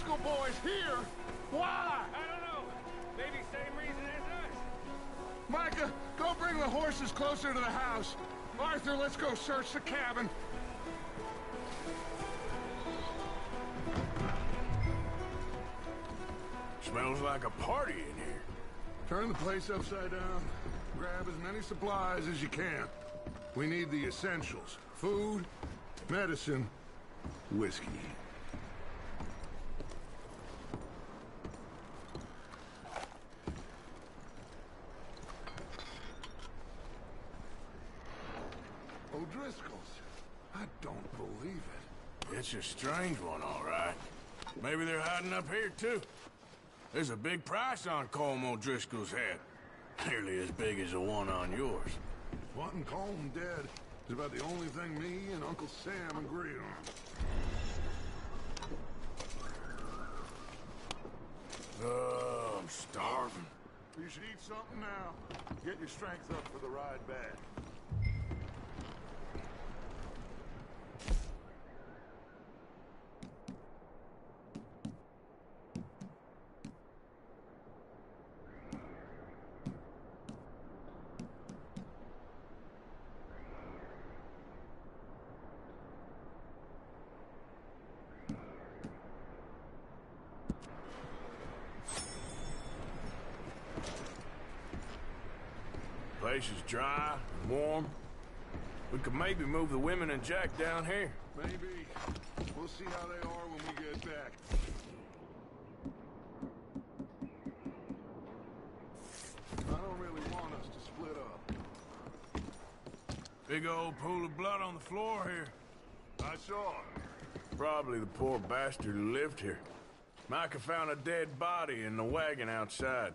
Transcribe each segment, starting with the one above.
O'Driscoll boys here? Why? I don't know. Maybe same reason as us. Micah, go bring the horses closer to the house. Arthur, let's go search the cabin. Smells like a party in here. Turn the place upside down. Grab as many supplies as you can. We need the essentials. Food, medicine, whiskey. O'Driscoll's. I don't believe it. It's a strange one, all right. Maybe they're hiding up here, too. There's a big price on Colm O'Driscoll's head. Nearly as big as the one on yours. Wanting Colm dead is about the only thing me and Uncle Sam agree on. Oh, I'm starving. You should eat something now. Get your strength up for the ride back. Place is dry, warm. We could maybe move the women and Jack down here. Maybe. We'll see how they are when we get back. I don't really want us to split up. Big old pool of blood on the floor here. I saw. Probably the poor bastard who lived here. Micah found a dead body in the wagon outside.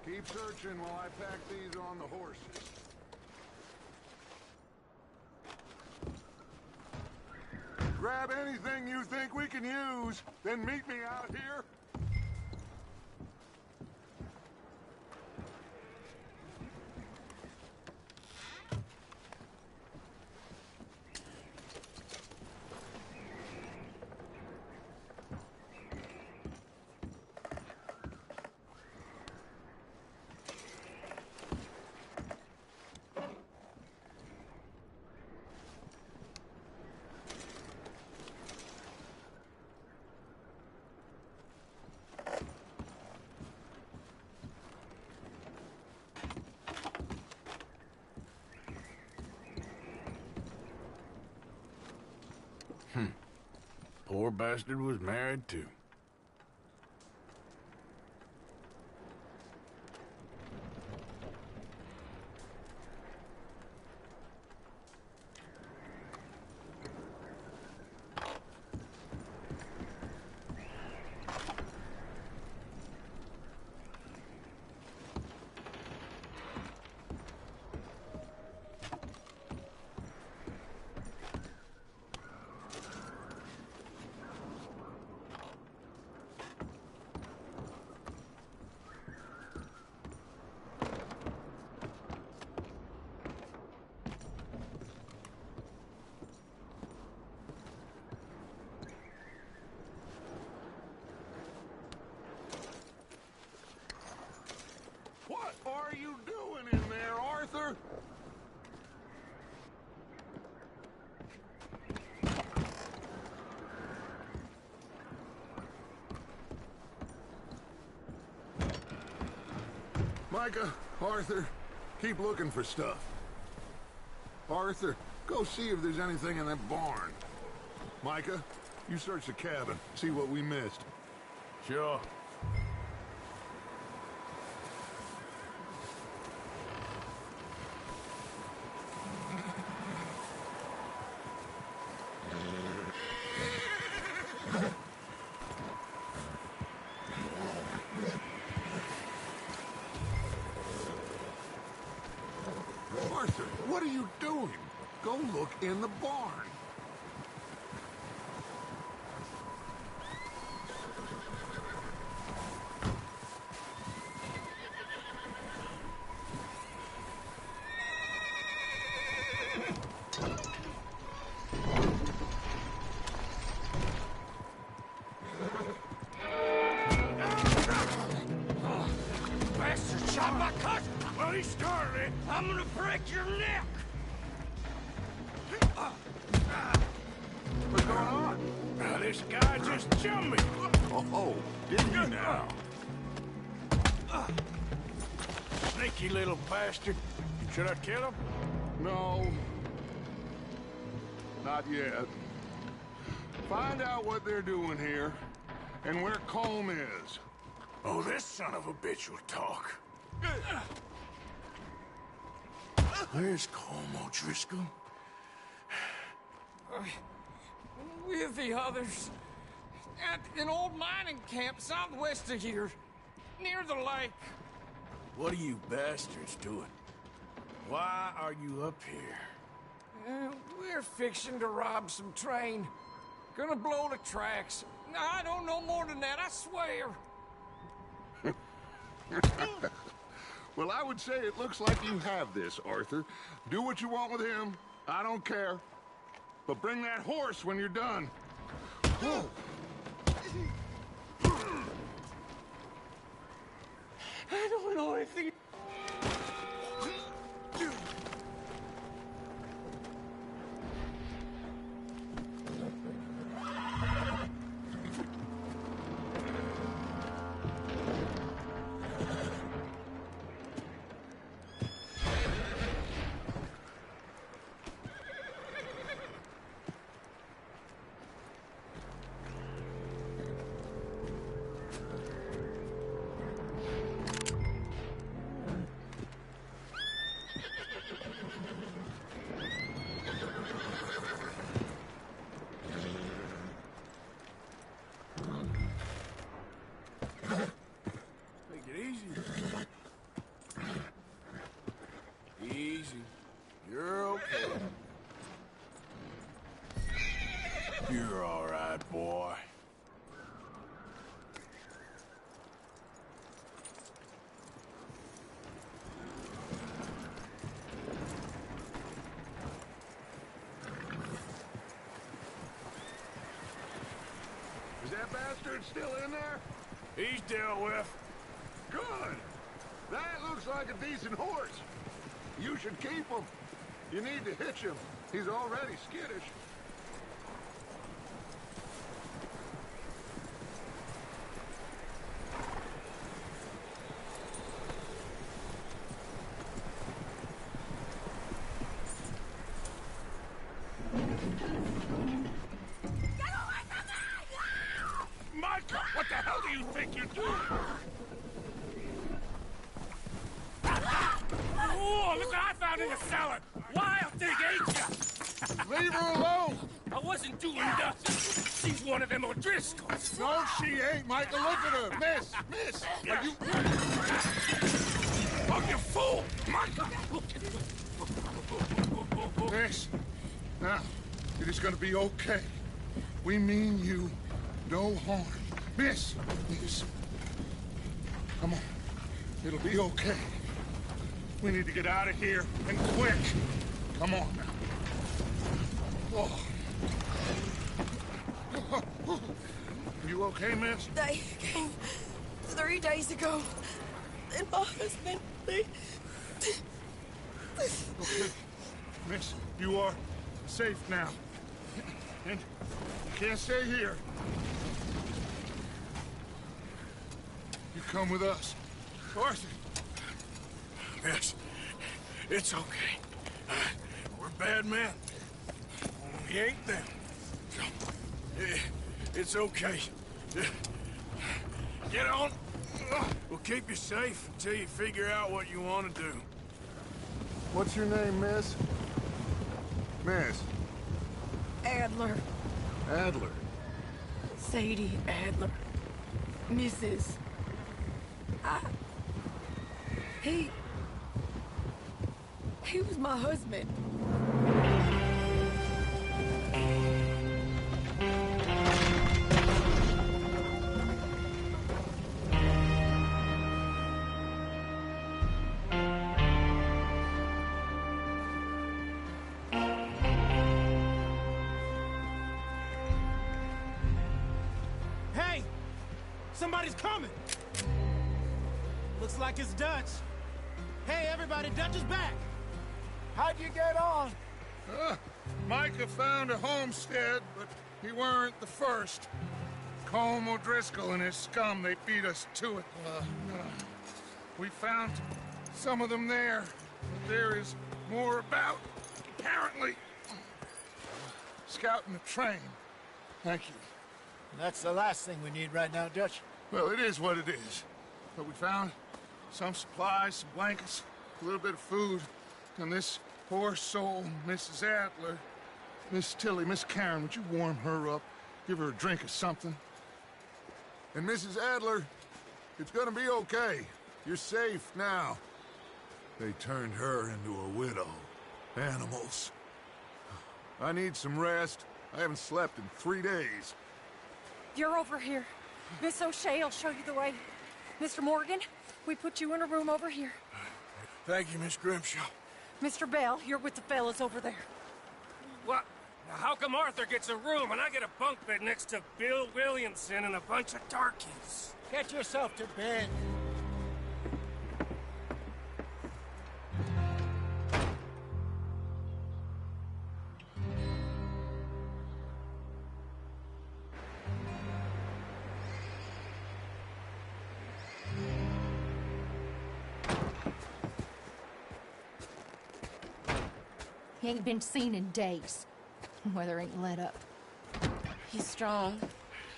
Keep searching while I pack these on the horses. Grab anything you think we can use, then meet me out here. Poor bastard was married too. What are you doing in there, Arthur? Micah, Arthur, keep looking for stuff. Arthur, go see if there's anything in that barn. Micah, you search the cabin, see what we missed. Sure. Arthur, what are you doing? Go look in the barn. Charlie, I'm gonna break your neck! What's going on? This guy just jumped me! Oh, didn't you now? Sneaky little bastard. Should I kill him? No. Not yet. Find out what they're doing here, and where Colm is. Oh, this son of a bitch will talk. Where's Colm O'Driscoll? With the others. At an old mining camp southwest of here. Near the lake. What are you bastards doing? Why are you up here? We're fixing to rob some train. Gonna blow the tracks. I don't know more than that, I swear. Well, I would say it looks like you have this, Arthur. Do what you want with him. I don't care. But bring that horse when you're done. Whoa. I don't know anything. You're all right, boy. Is that bastard still in there? He's dealt with. Good. That looks like a decent horse. You should keep him. You need to hitch him. He's already skittish. Micah, what the hell do you think you're doing? Oh, look what I found in the cellar! Wild thing, ain't ya? Leave her alone! I wasn't doing nothing. She's one of them O'Driscolls. No, she ain't, Micah. Look at her. Miss, are you... Oh, you fool! Micah! Miss, now, it is gonna be okay. We mean you no harm. Miss, come on. It'll be okay. We need to get out of here, and quick. Come on now. Oh. You okay, miss? They came 3 days ago. And my husband, they... Okay. Miss, you are safe now. And you can't stay here. You come with us. Arthur. Miss, it's okay. We're bad men. We ain't them. It's okay. Get on. We'll keep you safe until you figure out what you want to do. What's your name, miss? Miss. Adler. Adler. Sadie Adler. Mrs. He was my husband. Hey! Somebody's coming! Looks like it's Dutch. Hey, everybody, Dutch is back! How'd you get on? Micah found a homestead, but he weren't the first. Colm O'Driscoll and his scum, they beat us to it. We found some of them there. But there is more about, apparently. Scouting the train. Thank you. That's the last thing we need right now, Dutch. Well, it is what it is. But we found some supplies, some blankets, a little bit of food, and this poor soul, Mrs. Adler, Miss Tilly, Miss Karen, would you warm her up? Give her a drink or something? And Mrs. Adler, it's gonna be okay. You're safe now. They turned her into a widow. Animals. I need some rest. I haven't slept in 3 days. You're over here. Miss O'Shea will show you the way. Mr. Morgan, we put you in a room over here. Thank you, Miss Grimshaw. Mr. Bell, you're with the fellas over there. What? Now how come Arthur gets a room and I get a bunk bed next to Bill Williamson and a bunch of darkies? Get yourself to bed. He ain't been seen in days. Weather ain't let up. He's strong,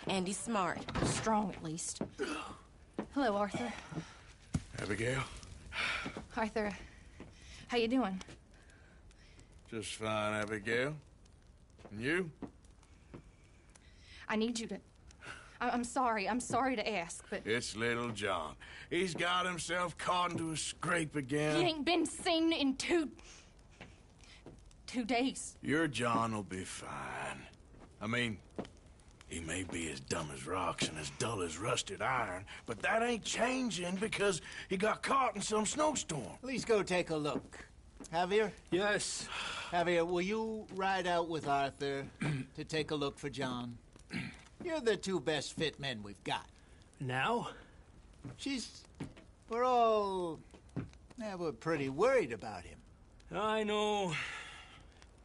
and he's smart. Strong, at least. Hello, Arthur. Abigail? Arthur, how you doing? Just fine, Abigail. And you? I need you to... I'm sorry to ask, but... It's little John. He's got himself caught into a scrape again. He ain't been seen in 2 days. Your John will be fine. I mean, he may be as dumb as rocks and as dull as rusted iron, but that ain't changing because he got caught in some snowstorm. Please go take a look. Javier? Yes. Javier, will you ride out with Arthur to take a look for John? You're the 2 best fit men we've got. Now? We're pretty worried about him. I know.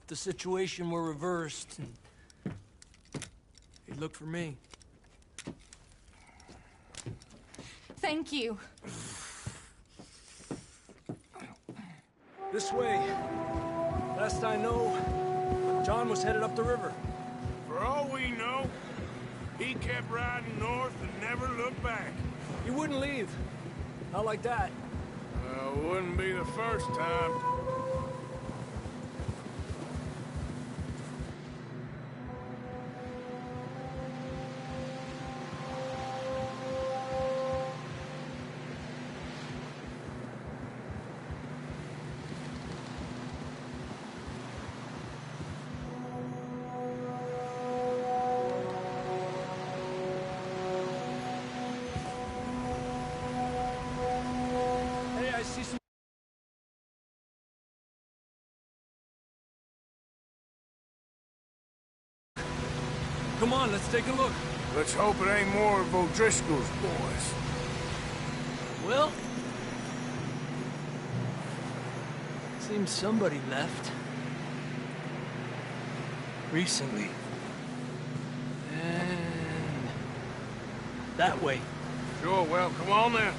If the situation were reversed, he'd look for me. Thank you. This way. Last I know, John was headed up the river. For all we know, he kept riding north and never looked back. He wouldn't leave. Not like that. Wouldn't be the first time. Come on, let's take a look. Let's hope it ain't more of O'Driscoll's boys. Well, seems somebody left. Recently. And that way. Sure, well, come on then.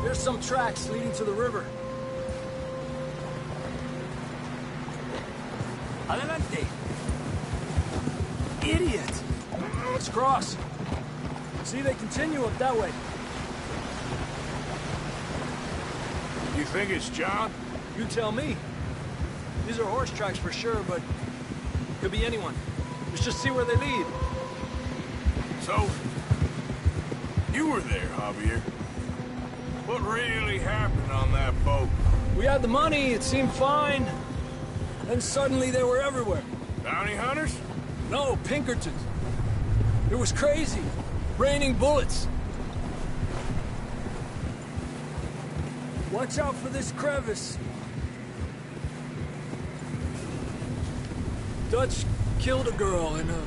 There's some tracks leading to the river. Adelante. Idiot! Let's cross. See, they continue up that way. You think it's John? You tell me. These are horse tracks for sure, but could be anyone. Let's just see where they lead. So, you were there, Javier. What really happened on that boat? We had the money, it seemed fine. Then suddenly they were everywhere. Bounty hunters? No, Pinkertons. It was crazy. Raining bullets. Watch out for this crevice. Dutch killed a girl in a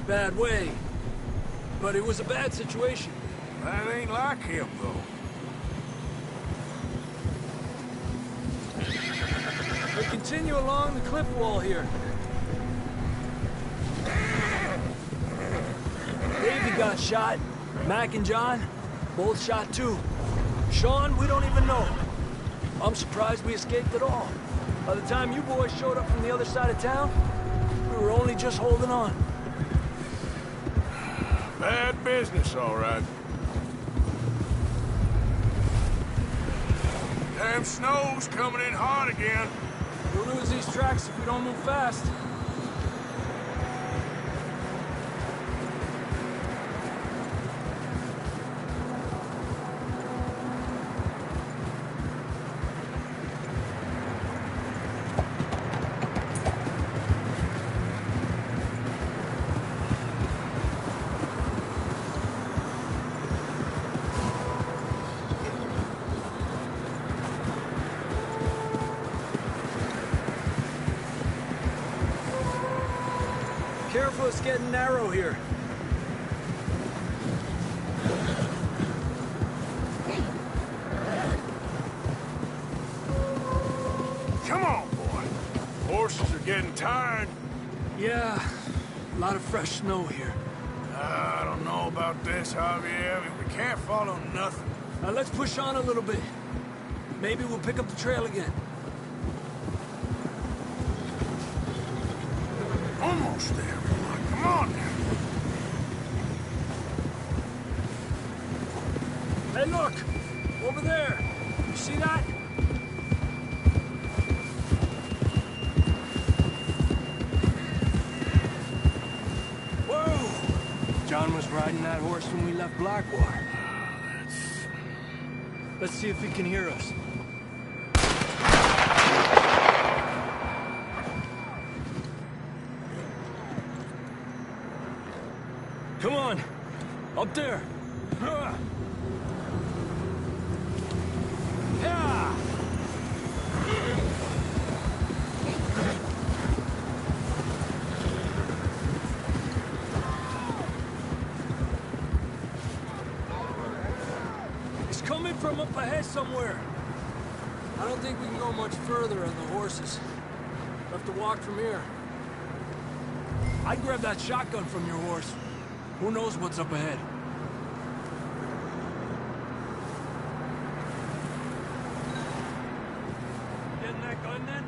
bad way. But it was a bad situation. That ain't like him, though. We continue along the cliff wall here. Davey got shot. Mac and John, both shot too. Sean, we don't even know. I'm surprised we escaped at all. By the time you boys showed up from the other side of town, we were only just holding on. Bad business, all right. Damn snow's coming in hard again. We'll lose these tracks if we don't move fast. Careful, it's getting narrow here. Come on, boy. Horses are getting tired. Yeah, a lot of fresh snow here. I don't know about this, Javier. We can't follow nothing. Now let's push on a little bit. Maybe we'll pick up the trail again. Almost there. Come on now. Hey, look! Over there! You see that? Whoa! John was riding that horse when we left Blackwater. Let's see if he can hear us. Come on! Up there! Yeah! It's coming from up ahead somewhere. I don't think we can go much further on the horses. We'll have to walk from here. I'd grab that shotgun from your horse. Who knows what's up ahead? Getting that gun then?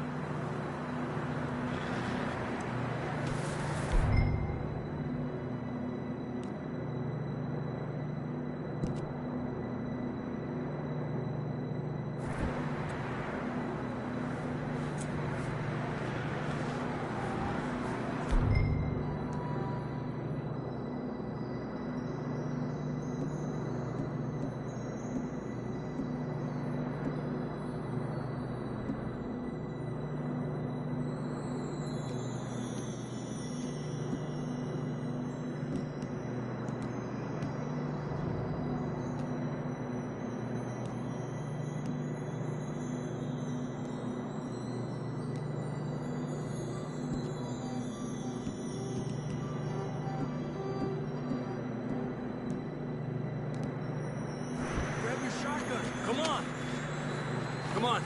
Come on! Come on!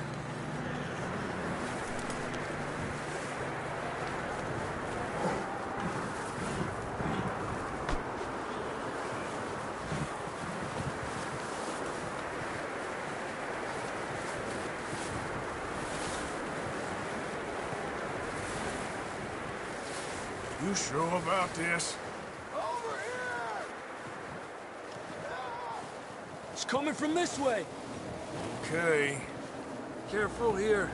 You sure about this? Over here! It's coming from this way! Okay. Careful here.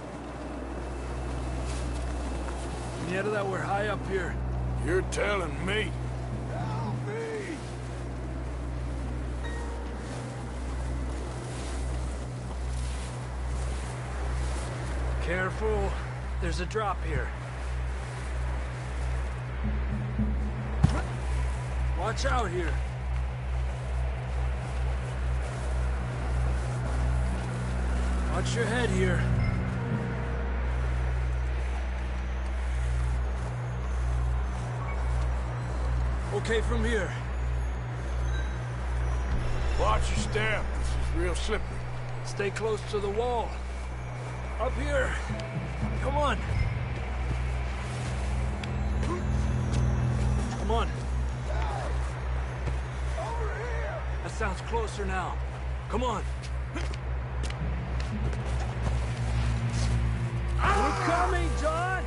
Yeah, that we're high up here. You're telling me. Help me! Careful. There's a drop here. Watch out here. Watch your head here. Okay, from here. Watch your step. This is real slippery. Stay close to the wall. Up here. Come on. Come on. Over here! That sounds closer now. Come on. We're coming, John!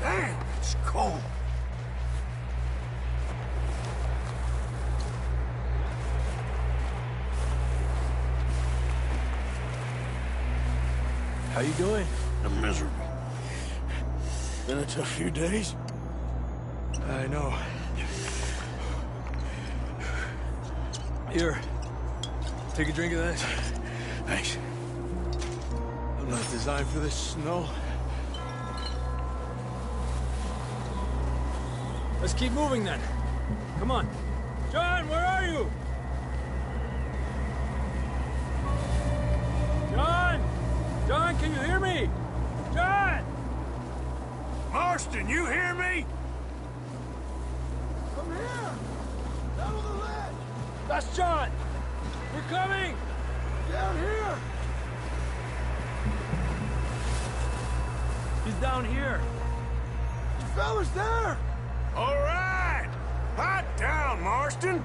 Damn, it's cold. How you doing? I'm miserable. Been a tough few days. I know. Here. Take a drink of that. Thanks. I'm not designed for this snow. Let's keep moving then. Come on. John, where are you? John! John, can you hear me? John! Marston, you hear me? Come here! Down on the ledge! That's John! We're coming! Down here! He's down here. You fellas there! All right! Hot down, Marston!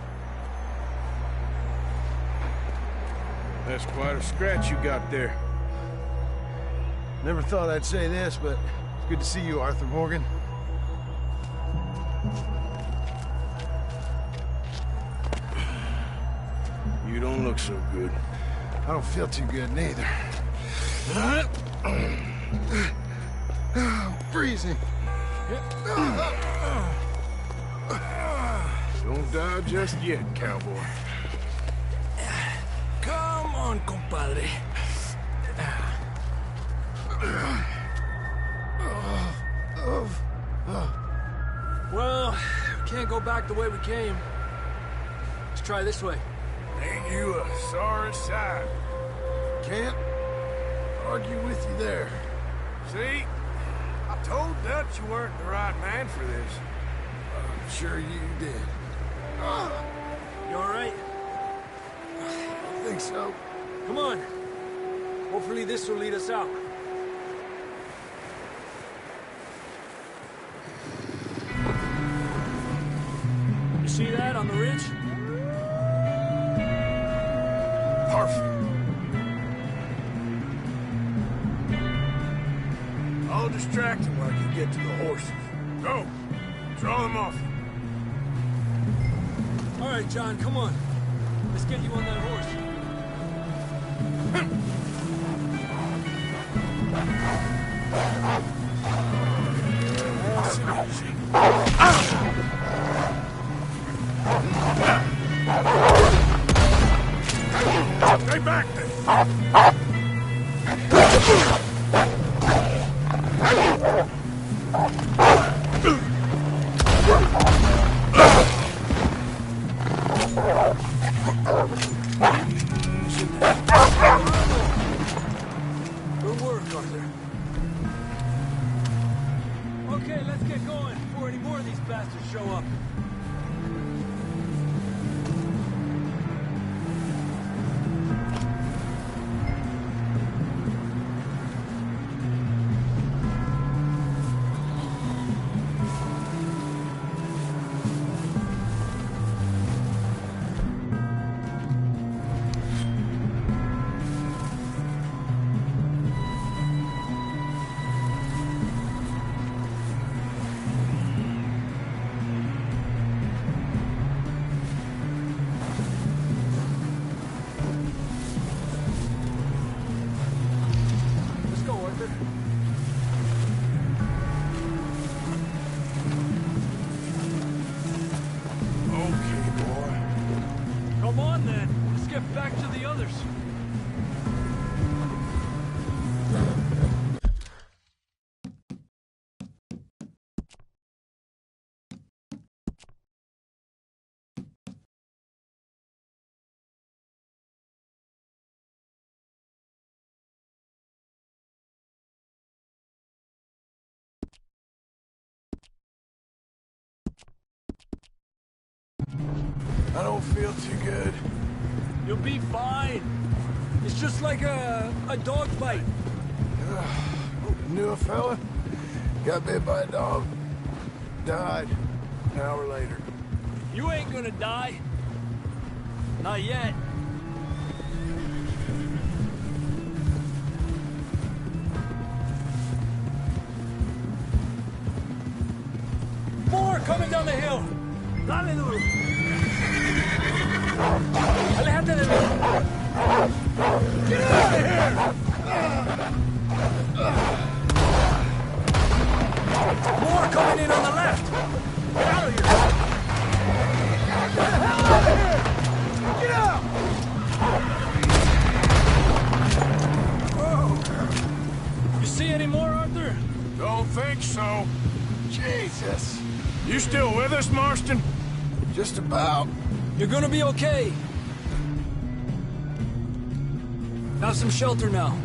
That's quite a scratch you got there. Never thought I'd say this, but it's good to see you, Arthur Morgan. You don't look so good. I don't feel too good, neither. Freezing. Don't die just yet, cowboy. Come on, compadre. Well, we can't go back the way we came. Let's try this way. Ain't you a sorry sight? Can't argue with you there. See? I told Dutch you weren't the right man for this. I'm sure you did. You all right? I think so. Come on. Hopefully this will lead us out. You see that on the ridge? Perfect. I'll distract him while you get to the horses. Go. Draw them off. All right, John, come on. Let's get you on that horse. Stay back there. Good work, Arthur. Okay, let's get going before any more of these bastards show up. Let's go, Arthur. Okay, boy. Come on, then. Let's get back to the others. I don't feel too good. You'll be fine. It's just like a dog bite. Knew a fella, got bit by a dog, died an hour later. You ain't gonna die. Not yet. More coming down the hill. Dale duro. Alejate de mí. Get out of here! More coming in on the left. Get out of here! Get the hell out of here! Get out! Whoa. You see any more, Arthur? Don't think so. Jesus. You still with us, Marston? Just about. You're gonna be okay. Have some shelter now.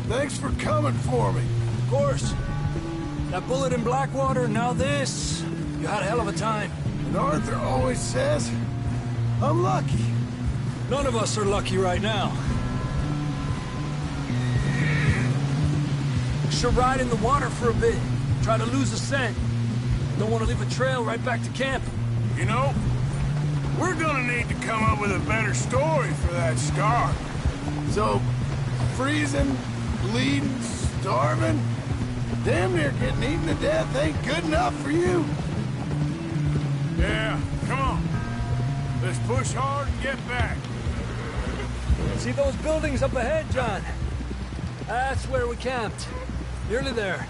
Thanks for coming for me. Of course. That bullet in Blackwater, now this. You had a hell of a time. And Arthur always says, I'm lucky. None of us are lucky right now. Should ride in the water for a bit. Try to lose a scent. Don't want to leave a trail right back to camp. You know, we're gonna need to come up with a better story for that scar. So, freezing, bleeding, starving, damn near getting eaten to death ain't good enough for you. Yeah, come on. Let's push hard and get back. See those buildings up ahead, John? That's where we camped. Nearly there.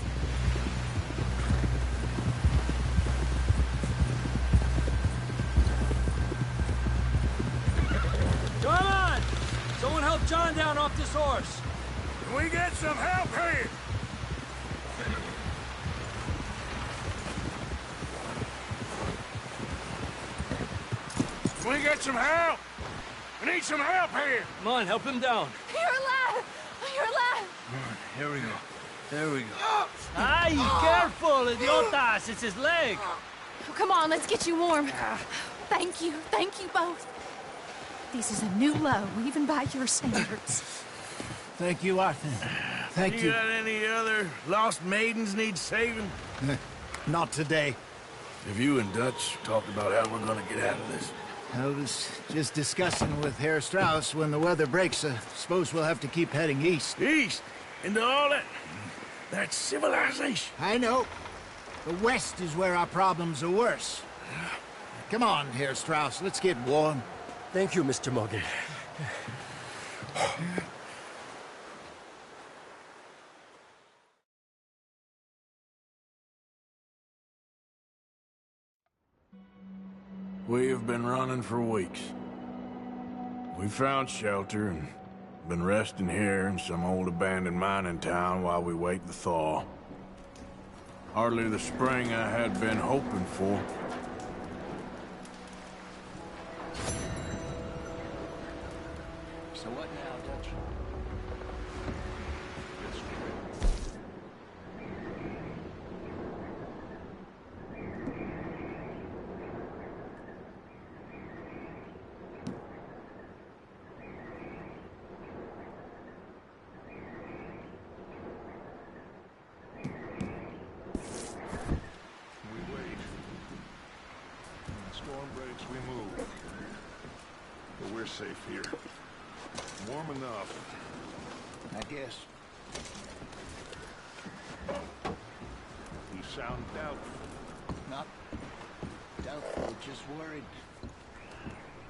Come on! Someone help John down off this horse. Can we get some help here? Can we get some help? We need some help here. Come on, help him down. You're alive! You're alive! Here we go. There we go. Ay, careful, idiotas! It's his leg. Oh, come on, let's get you warm. Thank you both. This is a new low, even by your standards. Thank you, Arthur. Thank you. You got any other lost maidens need saving? Not today. Have you and Dutch talked about how we're gonna get out of this? I was just discussing with Herr Strauss when the weather breaks. Suppose we'll have to keep heading east. East? Into all that civilization? I know. The west is where our problems are worse. Come on, Herr Strauss, let's get warm. Thank you, Mr. Morgan. We have been running for weeks. We found shelter and been resting here in some old abandoned mining town while we wait the thaw. Hardly the spring I had been hoping for. So what now, Dutch? We're safe here. Warm enough. I guess. You sound doubtful. Not doubtful, just worried.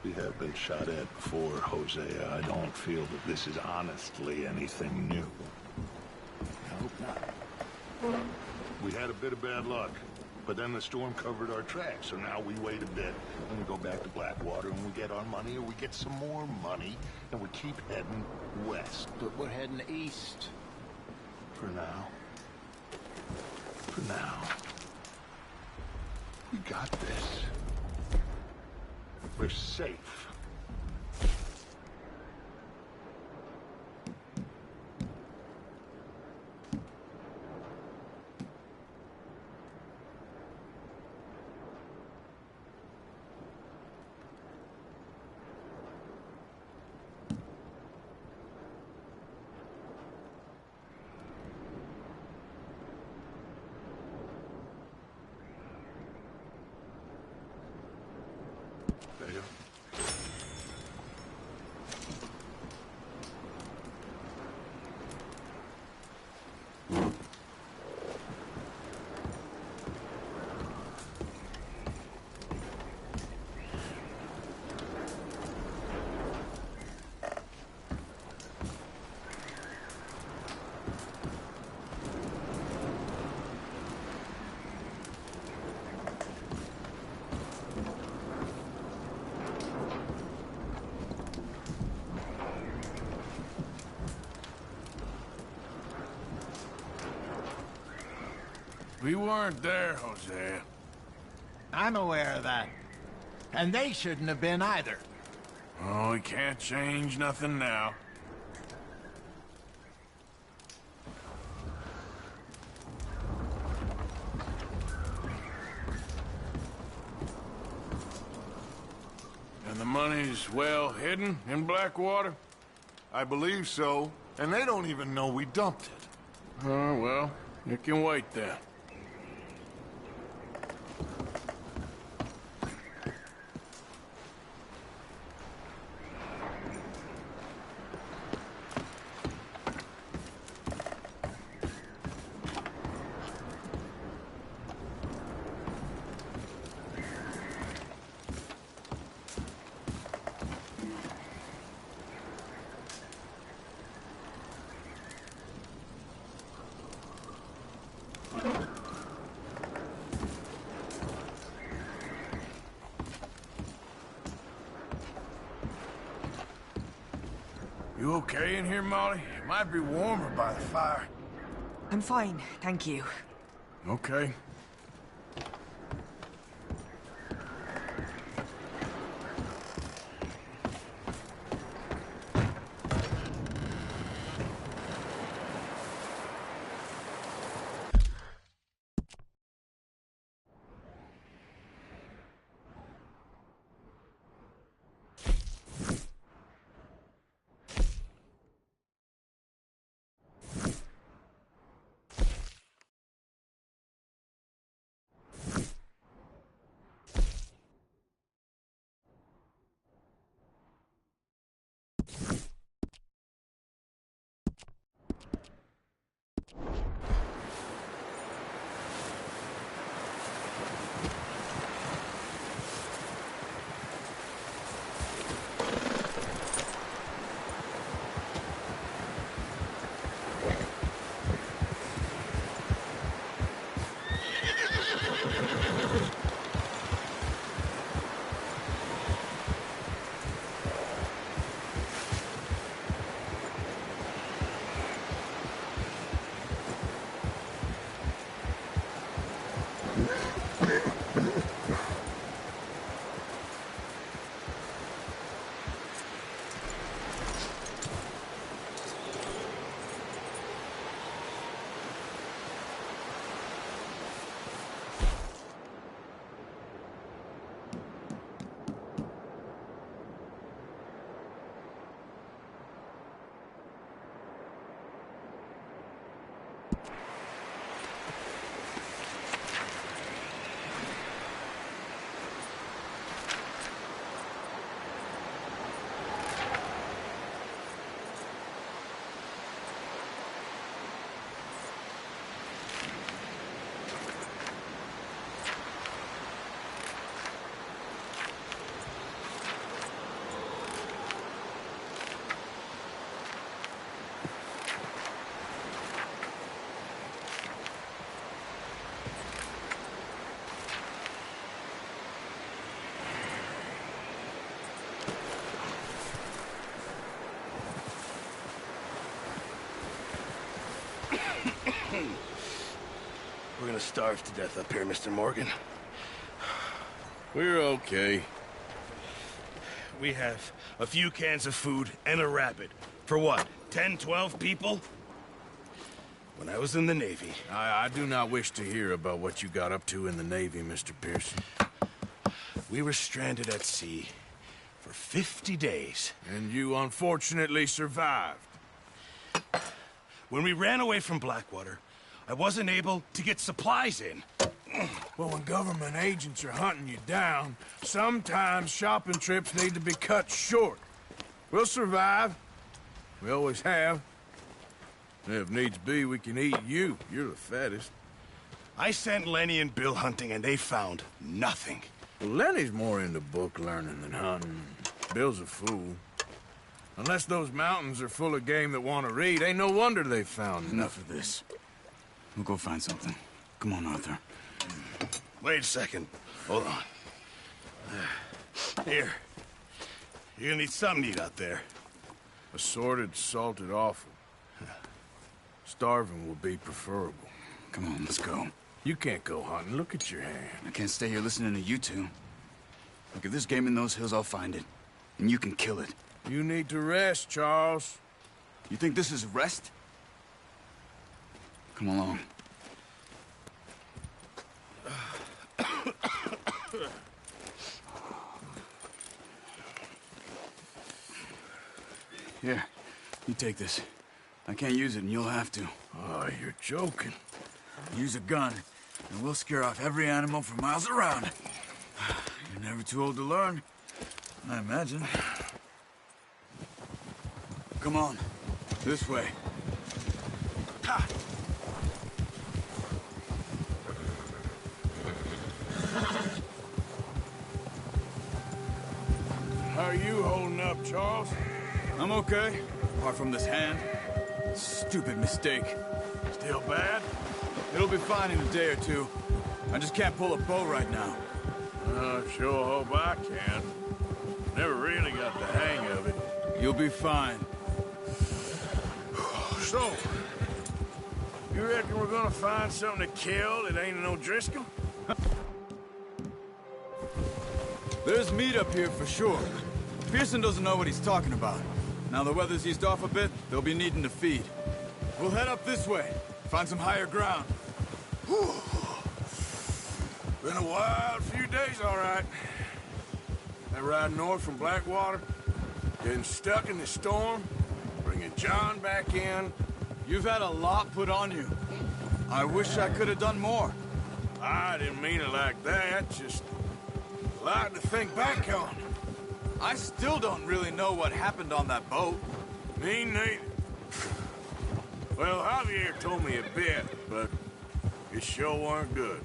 We have been shot at before, Hosea. I don't feel that this is honestly anything new. I hope not. We had a bit of bad luck, but then the storm covered our tracks, so now we wait a bit, and we go back to Blackwater, and we get our money, or we get some more money, and we keep heading west. But we're heading east. For now. For now. We got this. We're safe. Yeah. We weren't there, Hosea. I'm aware of that. And they shouldn't have been either. Oh, we can't change nothing now. And the money's well hidden in Blackwater? I believe so. And they don't even know we dumped it. Oh, well, it can wait then. You okay in here, Molly? It might be warmer by the fire. I'm fine, thank you. Okay. We're gonna starve to death up here, Mr. Morgan. We're okay. We have a few cans of food and a rabbit. For what, 10, 12 people? When I was in the Navy... I do not wish to hear about what you got up to in the Navy, Mr. Pearson. We were stranded at sea for 50 days. And you unfortunately survived. When we ran away from Blackwater, I wasn't able to get supplies in. Well, when government agents are hunting you down, sometimes shopping trips need to be cut short. We'll survive. We always have. And if needs be, we can eat you. You're the fattest. I sent Lenny and Bill hunting, and they found nothing. Well, Lenny's more into book learning than hunting. Bill's a fool. Unless those mountains are full of game that want to read, ain't no wonder they found Enough of this. We'll go find something. Come on, Arthur. Wait a second. Hold on. Here. You're gonna need something to eat out there. Assorted, salted offal. Starving will be preferable. Come on, let's go. You can't go hunting. Look at your hand. I can't stay here listening to you two. Look, if there's game in those hills, I'll find it. And you can kill it. You need to rest, Charles. You think this is rest? Come along. Here, you take this. I can't use it, and you'll have to. Oh, you're joking. Use a gun, and we'll scare off every animal for miles around. You're never too old to learn, I imagine. Come on, this way. Ha! How are you holding up, Charles? I'm okay, apart from this hand. Stupid mistake. Still bad? It'll be fine in a day or two. I just can't pull a bow right now. I sure hope I can. Never really got the hang of it. You'll be fine. So, you reckon we're gonna find something to kill that ain't an O'Driscoll? There's meat up here for sure. Pearson doesn't know what he's talking about. Now the weather's eased off a bit, they'll be needing to feed. We'll head up this way, find some higher ground. Whew. Been a wild few days, all right. That ride north from Blackwater, getting stuck in the storm, bringing John back in. You've had a lot put on you. I wish I could have done more. I didn't mean it like that, just a lot to think back on. I still don't really know what happened on that boat. Me neither. Well, Javier told me a bit, but it sure weren't good.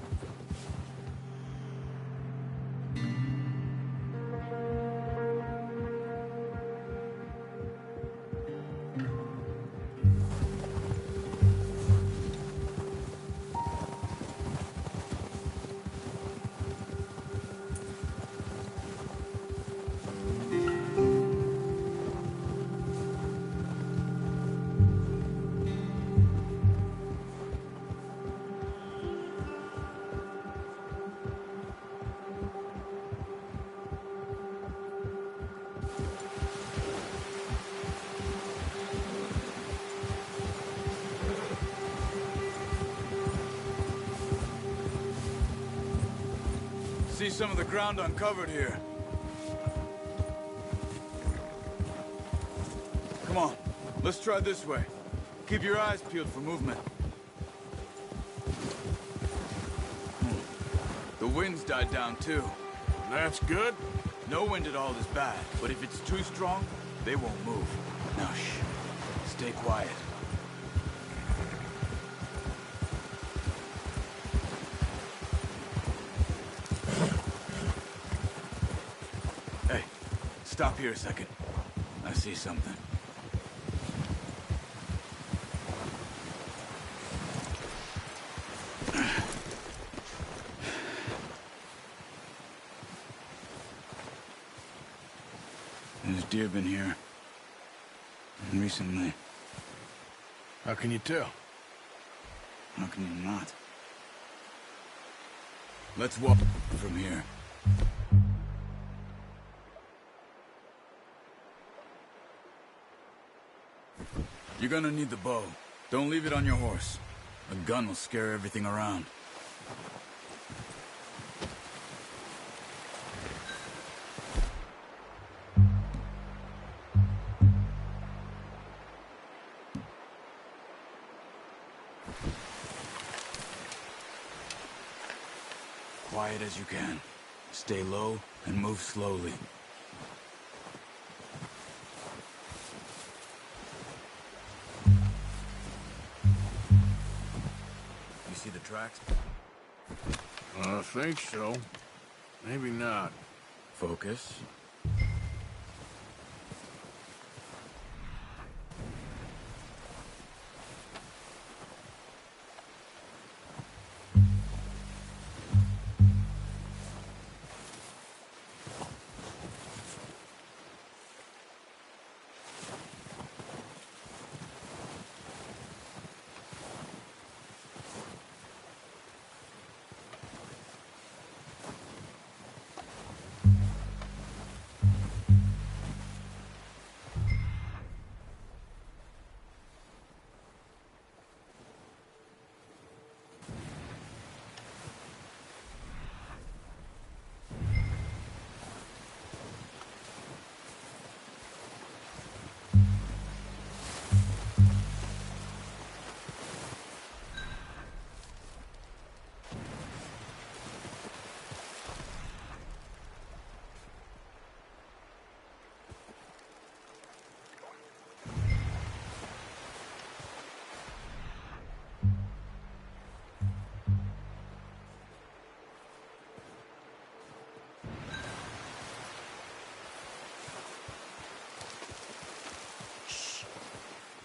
See some of the ground uncovered here. Come on, let's try this way. Keep your eyes peeled for movement. The wind's died down too. That's good. No wind at all is bad, but if it's too strong, they won't move. Now shh, stay quiet. Hey, stop here a second. I see something. There's deer been here. Recently. How can you tell? How can you not? Let's walk from here. You're gonna need the bow. Don't leave it on your horse. A gun will scare everything around. quiet as you can. Stay low and move slowly. You see the tracks? I think so. Maybe not. Focus.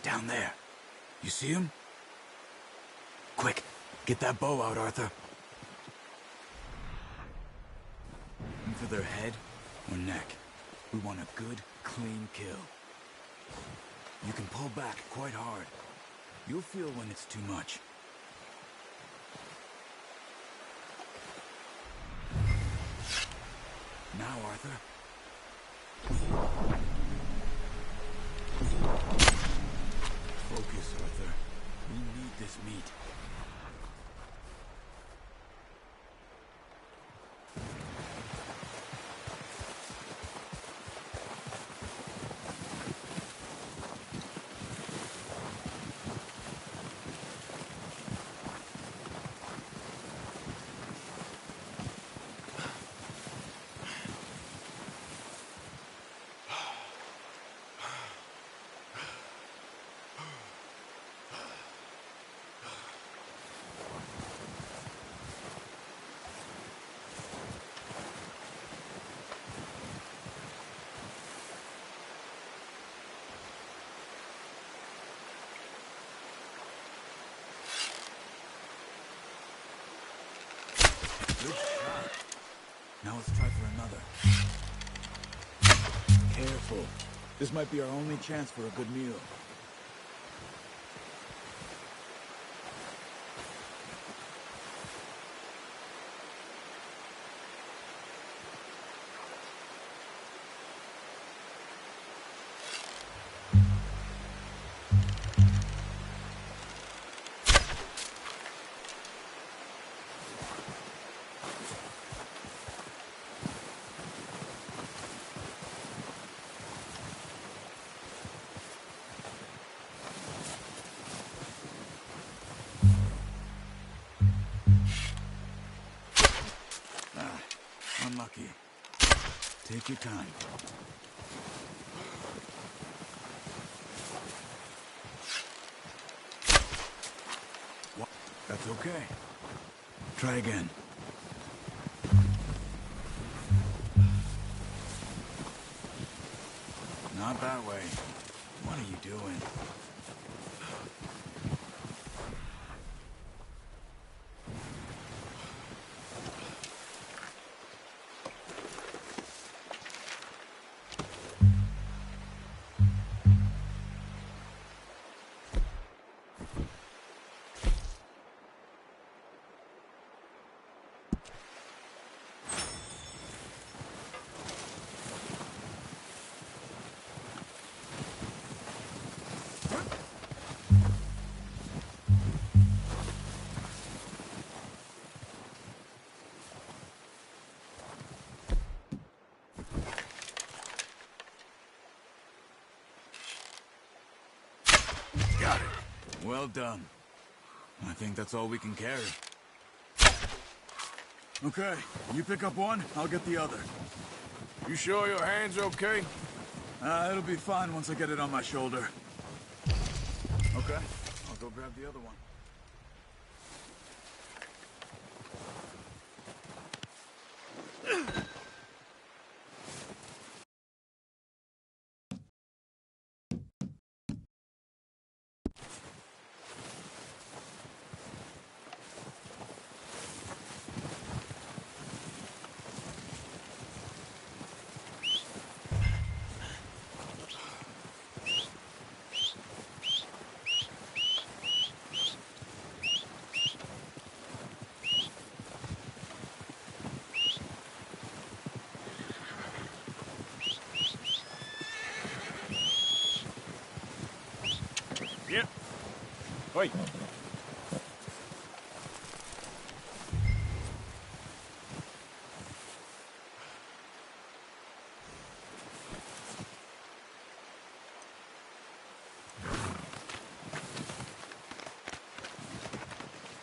Down there. You see him? Quick, get that bow out, Arthur. Aim for their head or neck. We want a good, clean kill. You can pull back quite hard. You'll feel when it's too much. Now, Arthur. Focus, Arthur. We need this meat. Good shot. Now let's try for another. Careful. This might be our only chance for a good meal. Unlucky. Take your time. What? That's okay. Try again. Not that way. What are you doing? Got it. Well done. I think that's all we can carry. Okay, you pick up one, I'll get the other. You sure your hand's okay? It'll be fine once I get it on my shoulder. Okay, I'll go grab the other one. Yep. Wait.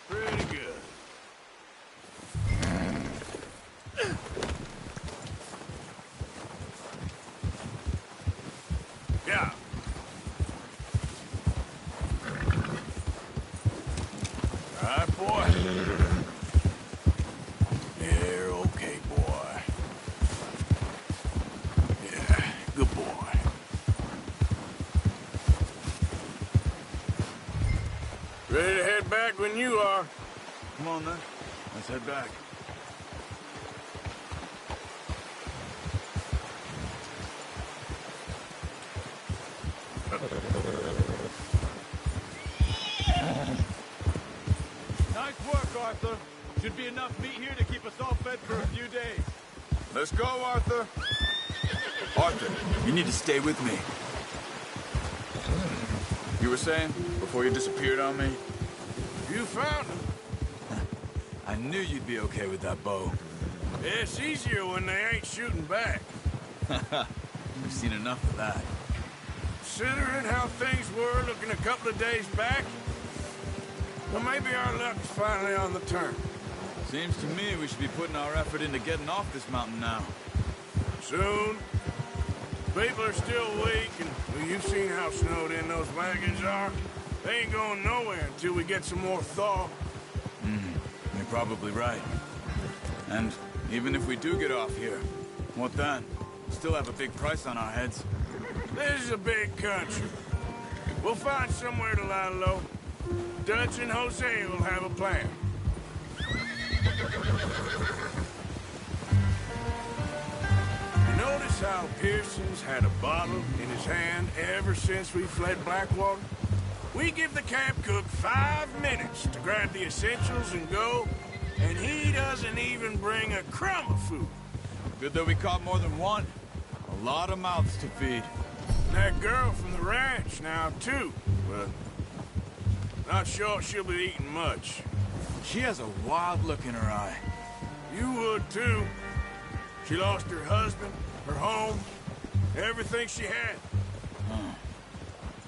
Pretty good. Yeah. All right, boy. You're okay, boy. Yeah, good boy. Ready to head back when you are. Come on, then. Let's head back. Nice work, Arthur. Should be enough meat here to keep us all fed for a few days. Let's go, Arthur. Arthur, you need to stay with me. You were saying, before you disappeared on me? You found him. I knew you'd be okay with that bow. It's easier when they ain't shooting back. We've seen enough of that. Considering how things were looking a couple of days back, well, maybe our luck's finally on the turn. Seems to me we should be putting our effort into getting off this mountain now. Soon. People are still weak, and well, you've seen how snowed in those wagons are. They ain't going nowhere until we get some more thaw. You're probably right. And even if we do get off here, what then? Still have a big price on our heads. This is a big country. We'll find somewhere to lie low. Dutch and Jose will have a plan. You notice how Pearson's had a bottle in his hand ever since we fled Blackwater? We give the camp cook 5 minutes to grab the essentials and go, and he doesn't even bring a crumb of food. Good that we caught more than one. A lot of mouths to feed. That girl from the ranch now, too, but not sure she'll be eating much. She has a wild look in her eye. You would, too. She lost her husband, her home, everything she had.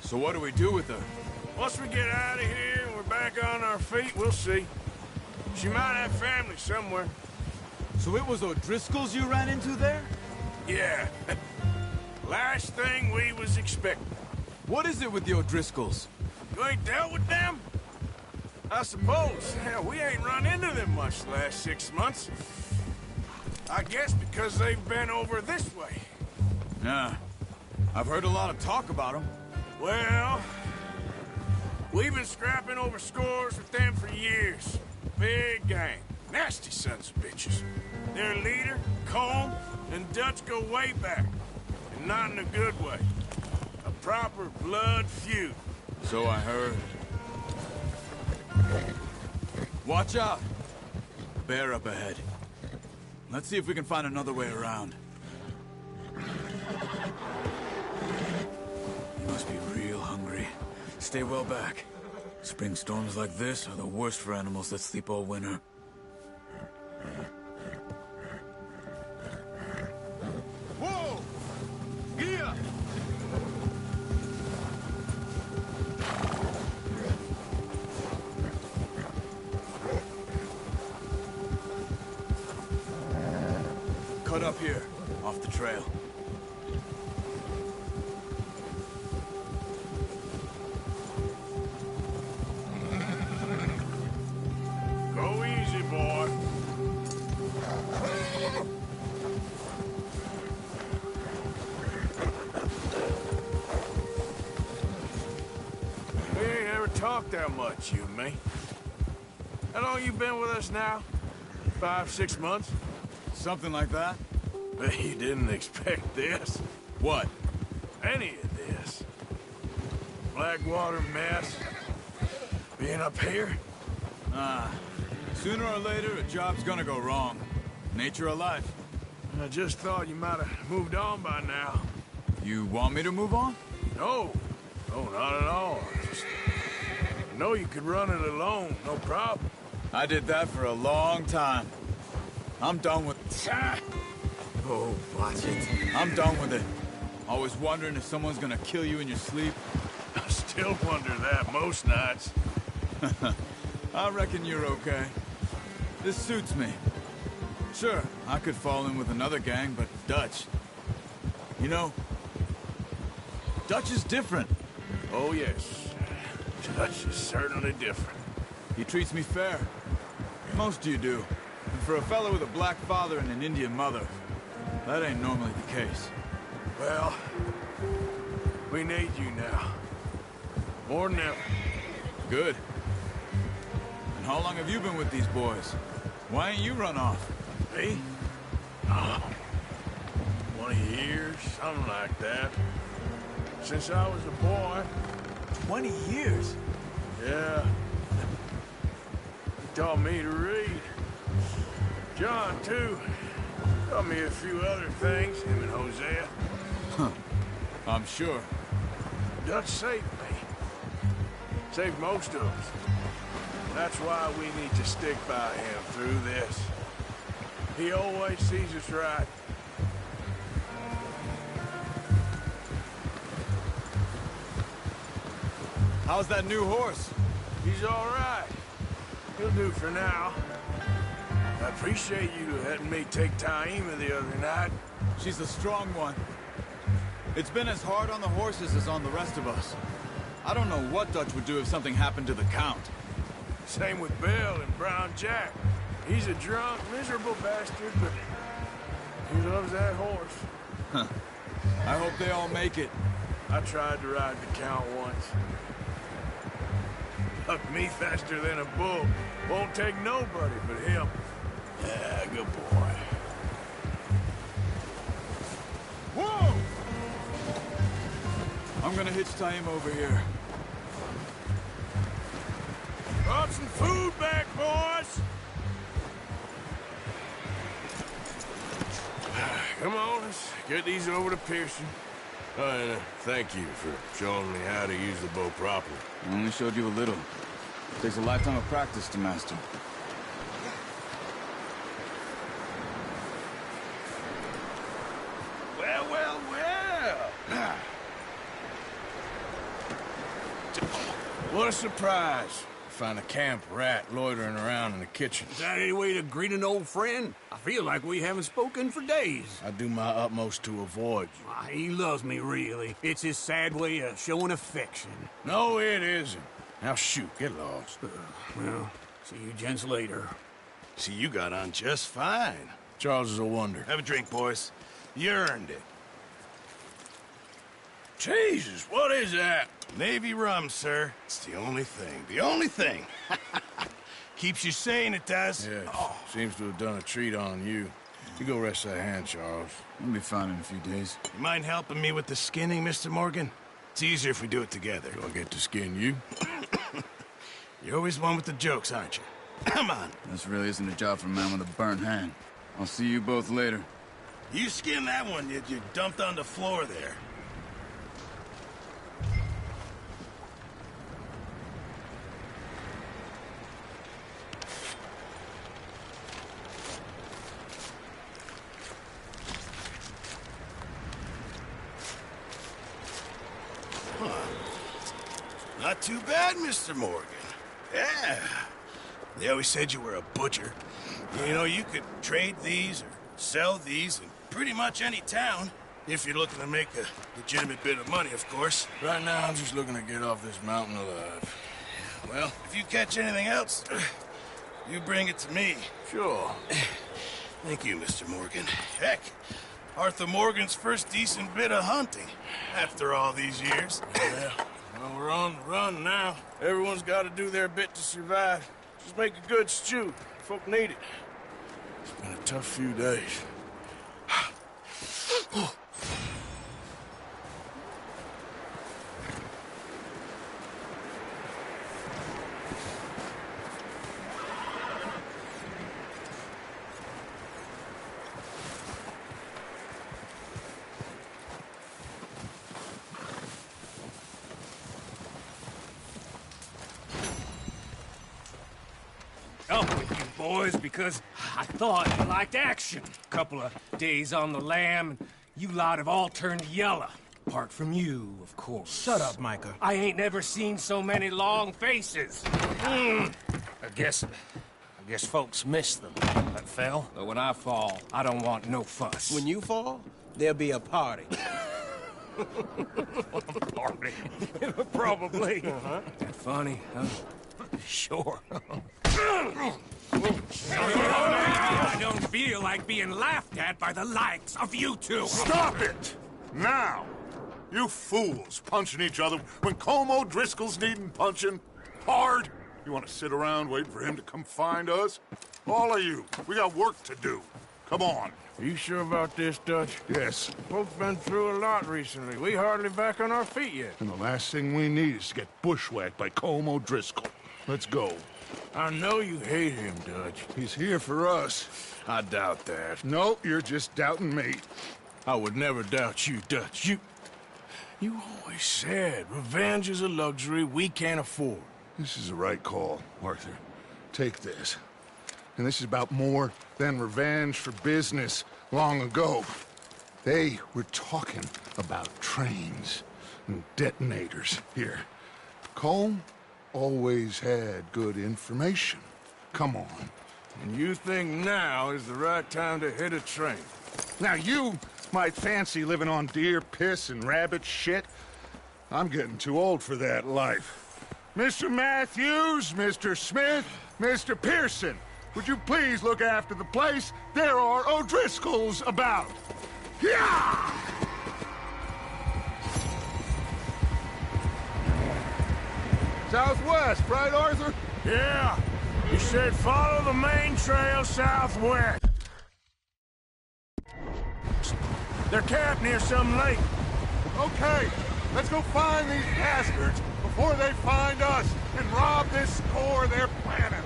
So what do we do with her? Once we get out of here and we're back on our feet, we'll see. She might have family somewhere. So it was O'Driscoll's you ran into there? Yeah. Last thing we was expecting. What is it with the O'Driscolls? You ain't dealt with them? I suppose. Hell, we ain't run into them much the last 6 months. I guess because they've been over this way. Yeah. I've heard a lot of talk about them. Well, we've been scrapping over scores with them for years. Big gang. Nasty sons of bitches. Their leader, Colm, and Dutch go way back. And not in a good way. A proper blood feud. So I heard. Watch out! Bear up ahead. Let's see if we can find another way around. You must be real hungry. Stay well back. Spring storms like this are the worst for animals that sleep all winter. Whoa! Gia! cut up here, off the trail. Go easy, boy. We ain't ever talked that much, you and me. How long you been with us now? 5, 6 months? Something like that? Bet you didn't expect this. What? Any of this. Blackwater mess. Being up here? Sooner or later, a job's gonna go wrong. Nature of life. I just thought you might have moved on by now. You want me to move on? No. No, not at all. Just... I know you could run it alone, no problem. I did that for a long time. I'm done with... Oh, watch it. I'm done with it. Always wondering if someone's gonna kill you in your sleep. I still wonder that most nights. I reckon you're okay. This suits me. Sure, I could fall in with another gang, but Dutch... You know, Dutch is different. Oh, yes. Dutch is certainly different. He treats me fair. Most of you do. And for a fellow with a black father and an Indian mother, that ain't normally the case. Well, we need you now. More than ever. Good. And how long have you been with these boys? Why ain't you run off? Me? Oh, 20 years, something like that. Since I was a boy. 20 years? Yeah. He taught me to read. John, too. Taught me a few other things, him and Hosea. Huh. I'm sure. Dutch saved me. Saved most of us. That's why we need to stick by him through this. He always sees us right. How's that new horse? He's all right. He'll do for now. I appreciate you letting me take Taima the other night. She's a strong one. It's been as hard on the horses as on the rest of us. I don't know what Dutch would do if something happened to the Count. Same with Bill and Brown Jack. He's a drunk, miserable bastard, but he loves that horse. Huh. I hope they all make it. I tried to ride the Count once. Bucked me faster than a bull. Won't take nobody but him. Yeah, good boy. Whoa! I'm gonna hitch Taima over here. Brought some food back, boys! Come on, let's get these over to Pearson. And thank you for showing me how to use the bow properly. I only showed you a little. Takes a lifetime of practice to master. Well, well, well! What a surprise. Find a camp rat loitering around in the kitchen. Is that any way to greet an old friend? I feel like we haven't spoken for days. I do my utmost to avoid you. He loves me, really. It's his sad way of showing affection. No, it isn't. Now shoot, get lost. Well, see you gents later. See, you got on just fine. Charles is a wonder. Have a drink, boys. You earned it. Jesus, what is that? Navy rum, sir. It's the only thing. The only thing. Keeps you sane, it does. Yeah, seems to have done a treat on you. You go rest that hand, Charles. I'll be fine in a few days. You mind helping me with the skinning, Mr. Morgan? It's easier if we do it together. Do I get to skin you? You're always one with the jokes, aren't you? Come on. This really isn't a job for a man with a burnt hand. I'll see you both later. You skinned that one you dumped on the floor there. Not too bad, Mr. Morgan. Yeah. They always said you were a butcher. You know, you could trade these or sell these in pretty much any town. If you're looking to make a legitimate bit of money, of course. Right now, I'm just looking to get off this mountain alive. Well, if you catch anything else, you bring it to me. Sure. Thank you, Mr. Morgan. Heck, Arthur Morgan's first decent bit of hunting after all these years. Yeah, well, we're on the run now. Everyone's got to do their bit to survive. Just make a good stew. Folk need it. It's been a tough few days. Up with you boys because I thought you liked action. Couple of days on the lam, and you lot have all turned yellow. Apart from you, of course. Shut up, Micah. I ain't never seen so many long faces. I guess folks miss them. That fell. But when I fall, I don't want no fuss. When you fall, there'll be a party. Party? Probably. That funny, huh? Sure. I don't feel like being laughed at by the likes of you two. Stop it! Now! You fools punching each other when Colm O'Driscoll's needing punching. Hard! You want to sit around waiting for him to come find us? All of you, we got work to do. Come on. Are you sure about this, Dutch? Yes. Folks been through a lot recently. We hardly back on our feet yet. And the last thing we need is to get bushwhacked by Colm O'Driscoll. Let's go. I know you hate him, Dutch. He's here for us. I doubt that. No, you're just doubting me. I would never doubt you, Dutch. You always said revenge is a luxury we can't afford. This is the right call, Arthur. Take this. And this is about more than revenge for business long ago. They were talking about trains and detonators here. Colm always had good information. Come on. And you think now is the right time to hit a train? Now you might fancy living on deer piss and rabbit shit. I'm getting too old for that life. Mr. Matthews, Mr. Smith, Mr. Pearson, would you please look after the place? There are O'Driscolls about. Yeah! Southwest, right, Arthur? Yeah. You said follow the main trail southwest. They're camped near some lake. Okay, let's go find these bastards before they find us and rob this store they're planning.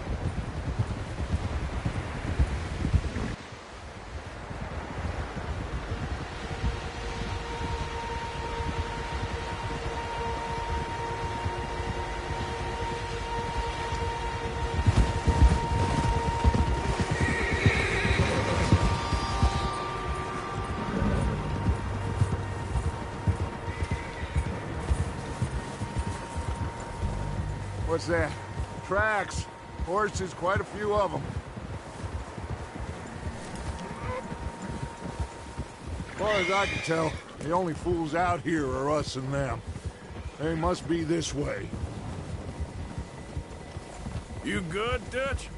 What's that? Tracks. Horses, quite a few of them. As far as I can tell, the only fools out here are us and them. They must be this way. You good, Dutch?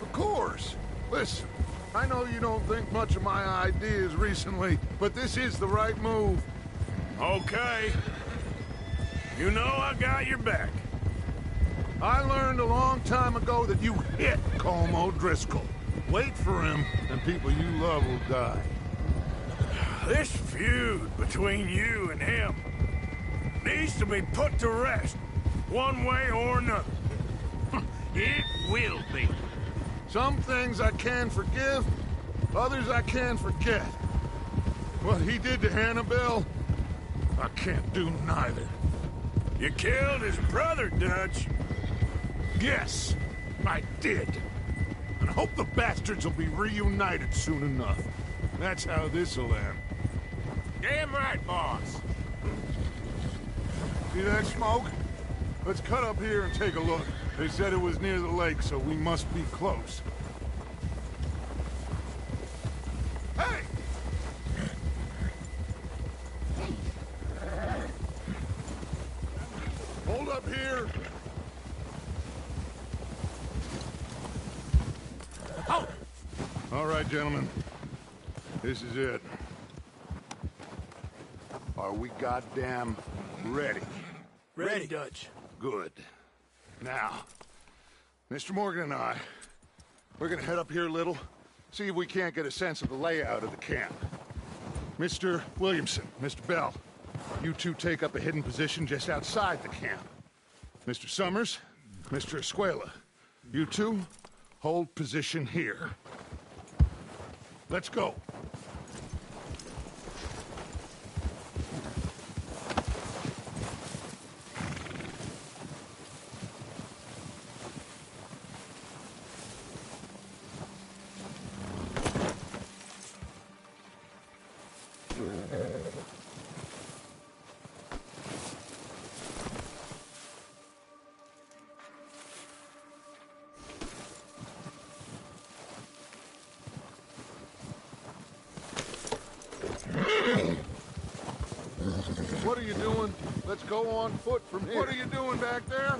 Of course. Listen, I know you don't think much of my ideas recently, but this is the right move. Okay. You know I got your back. I learned a long time ago that you hit Colm O'Driscoll. Wait for him, and people you love will die. This feud between you and him needs to be put to rest, one way or another. It will be. Some things I can forgive, others I can forget. What he did to Hannibal, I can't do neither. You killed his brother, Dutch. Yes, I did. And I hope the bastards will be reunited soon enough. That's how this'll end. Damn right, boss. See that smoke? Let's cut up here and take a look. They said it was near the lake, so we must be close. here? Oh! All right, gentlemen. This is it. Are we goddamn ready? Ready, Dutch. Good. Now, Mr. Morgan and I, we're gonna head up here a little, see if we can't get a sense of the layout of the camp. Mr. Williamson, Mr. Bell, you two take up a hidden position just outside the camp. Mr. Summers, Mr. Escuela, you two hold position here. Let's go. What are you doing? Let's go on foot from here. What are you doing back there?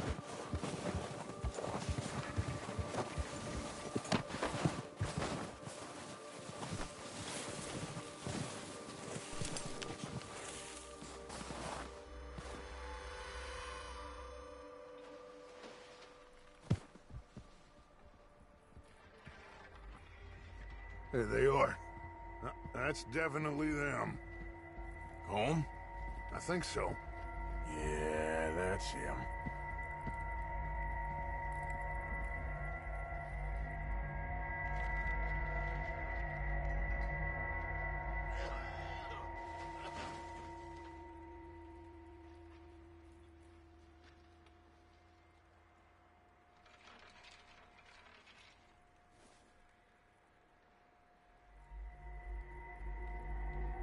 There they are. That's definitely them. Home? I think so. Yeah, that's him.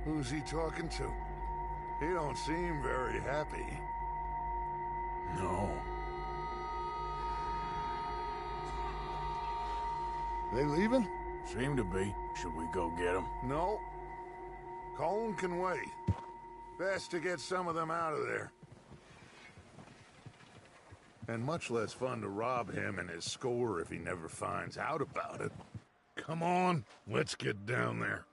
Who's he talking to? He don't seem very happy. No. They leaving? Seem to be. Should we go get them? No. Colin can wait. Best to get some of them out of there. And much less fun to rob him and his score if he never finds out about it. Come on, let's get down there.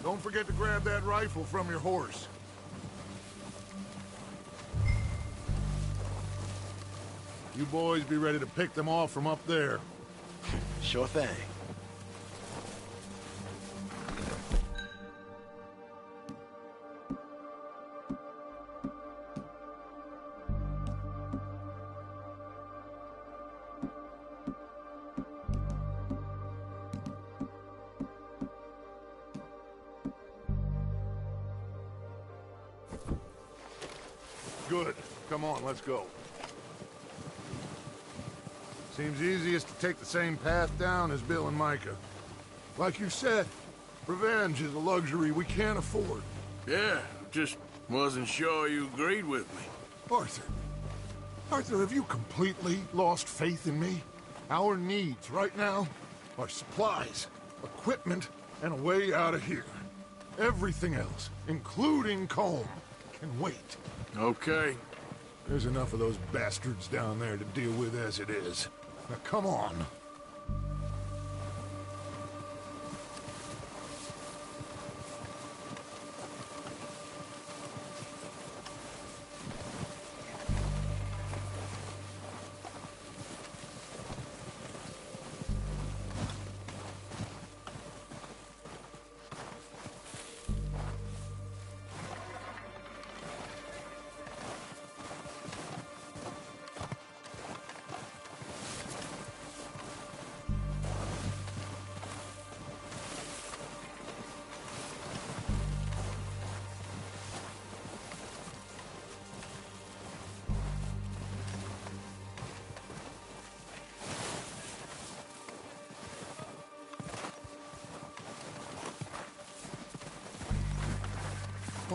Don't forget to grab that rifle from your horse. You boys be ready to pick them off from up there. Sure thing. Good. Come on, let's go. Seems easiest to take the same path down as Bill and Micah. Like you said, revenge is a luxury we can't afford. Yeah, just wasn't sure you agreed with me. Arthur. Arthur, have you completely lost faith in me? Our needs right now are supplies, equipment, and a way out of here. Everything else, including Colm, can wait. Okay. There's enough of those bastards down there to deal with as it is. Now, come on.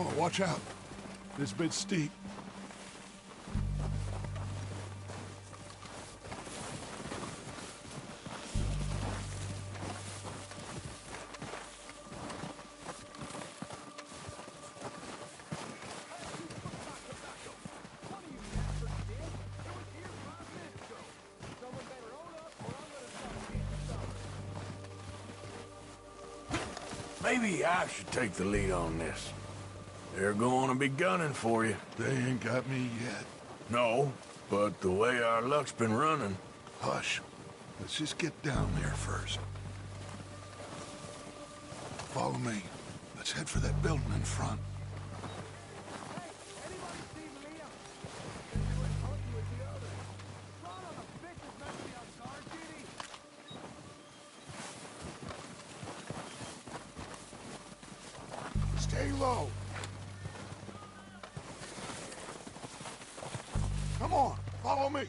Oh, watch out. This bit's steep. Maybe I should take the lead on this. They're going to be gunning for you. They ain't got me yet. No, but the way our luck's been running... Hush. Let's just get down there first. Follow me. Let's head for that building in front. Stay low. Come on, follow me.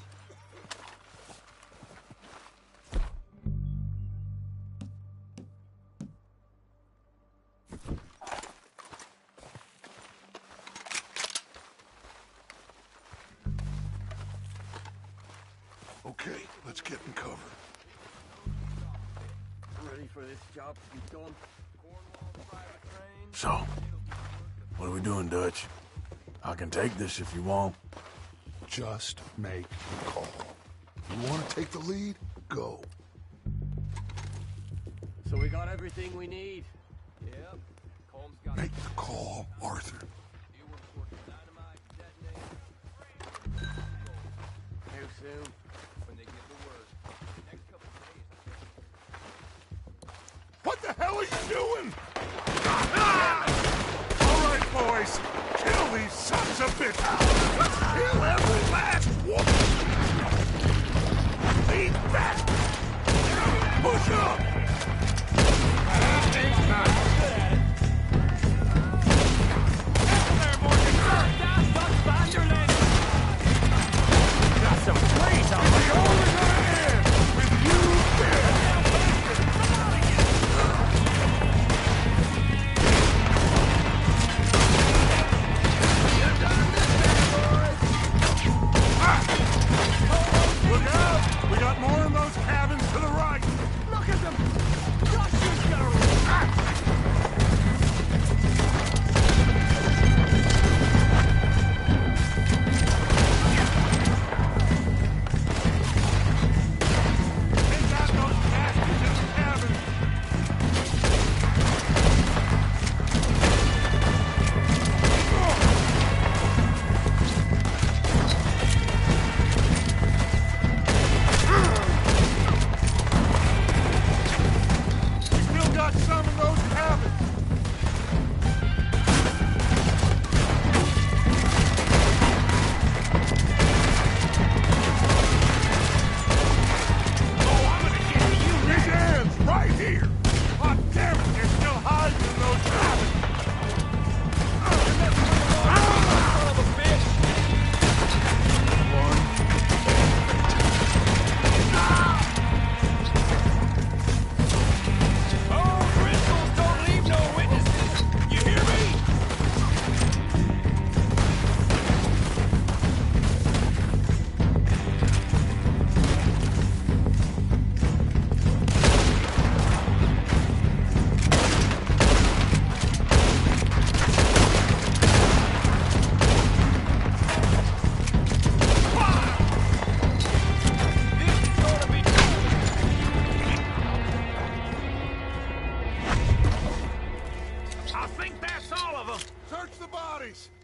Okay, let's get in cover. Ready for this job to be done? So, what are we doing, Dutch? I can take this if you want. Just make the call. You want to take the lead? Go. So we got everything we need? Yep. Make the call, Arthur. How soon? When they give the word. Next couple days. What the hell are you doing? All right, boys. Kill these sons of bitches. Kill every last one. Lead back. Push up. Got some praise on me. With you dead. Look out! We got more in those cabins to the right. Look at them. Dutch's gonna...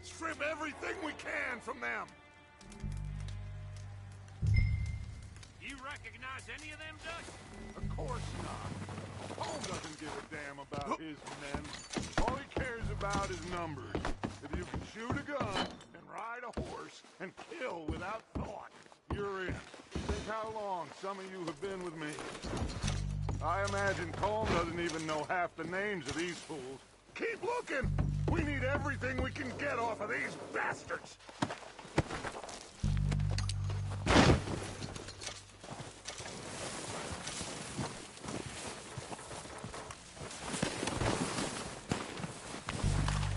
Strip everything we can from them. You recognize any of them, Dutch? Of course not. Paul doesn't give a damn about his men. All he cares about is numbers. If you can shoot a gun and ride a horse and kill without thought, you're in. Think how long some of you have been with me. I imagine Colm doesn't even know half the names of these fools. Keep looking! We need everything we can get off of these bastards!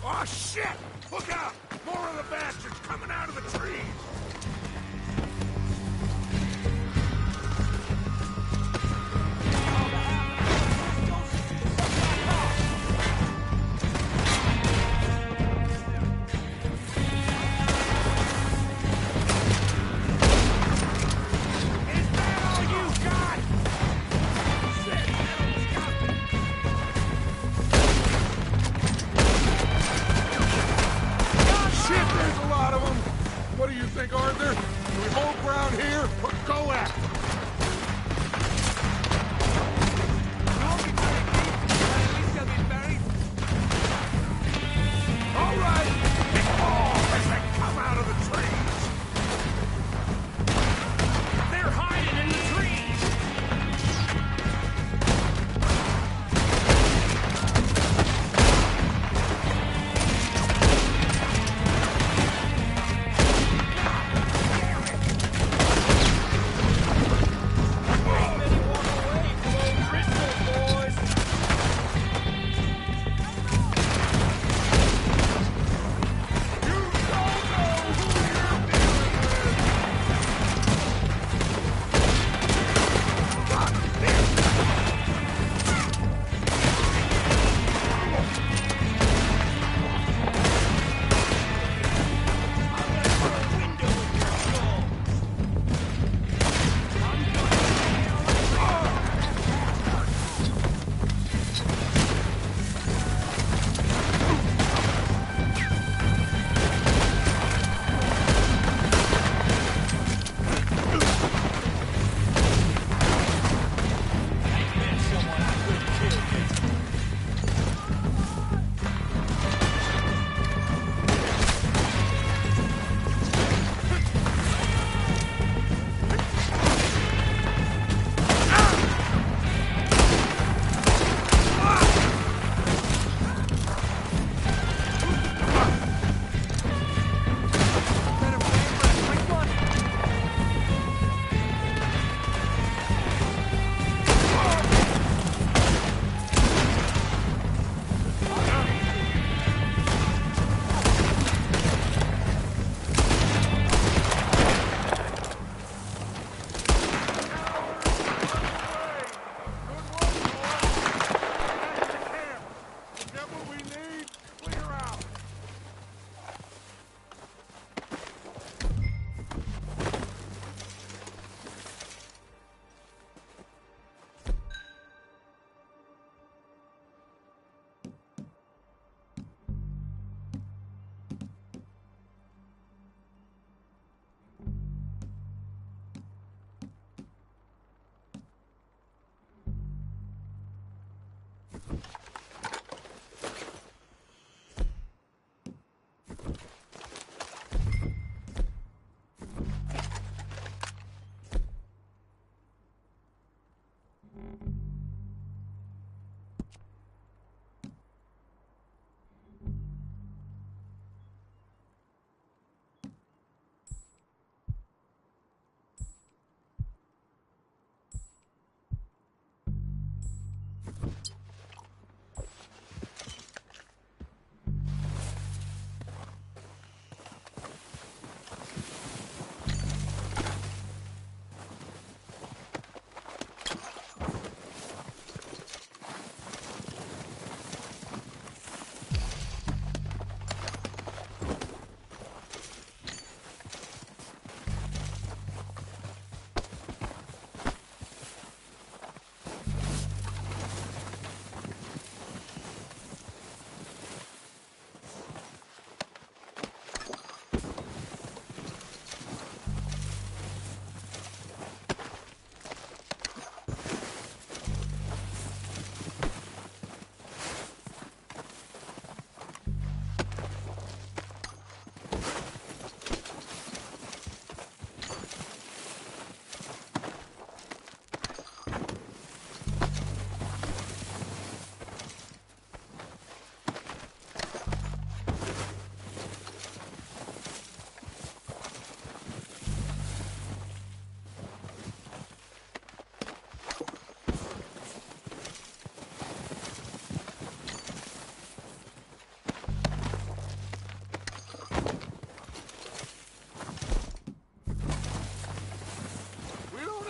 Oh, shit! Look out! More of the bastards coming out of the trees!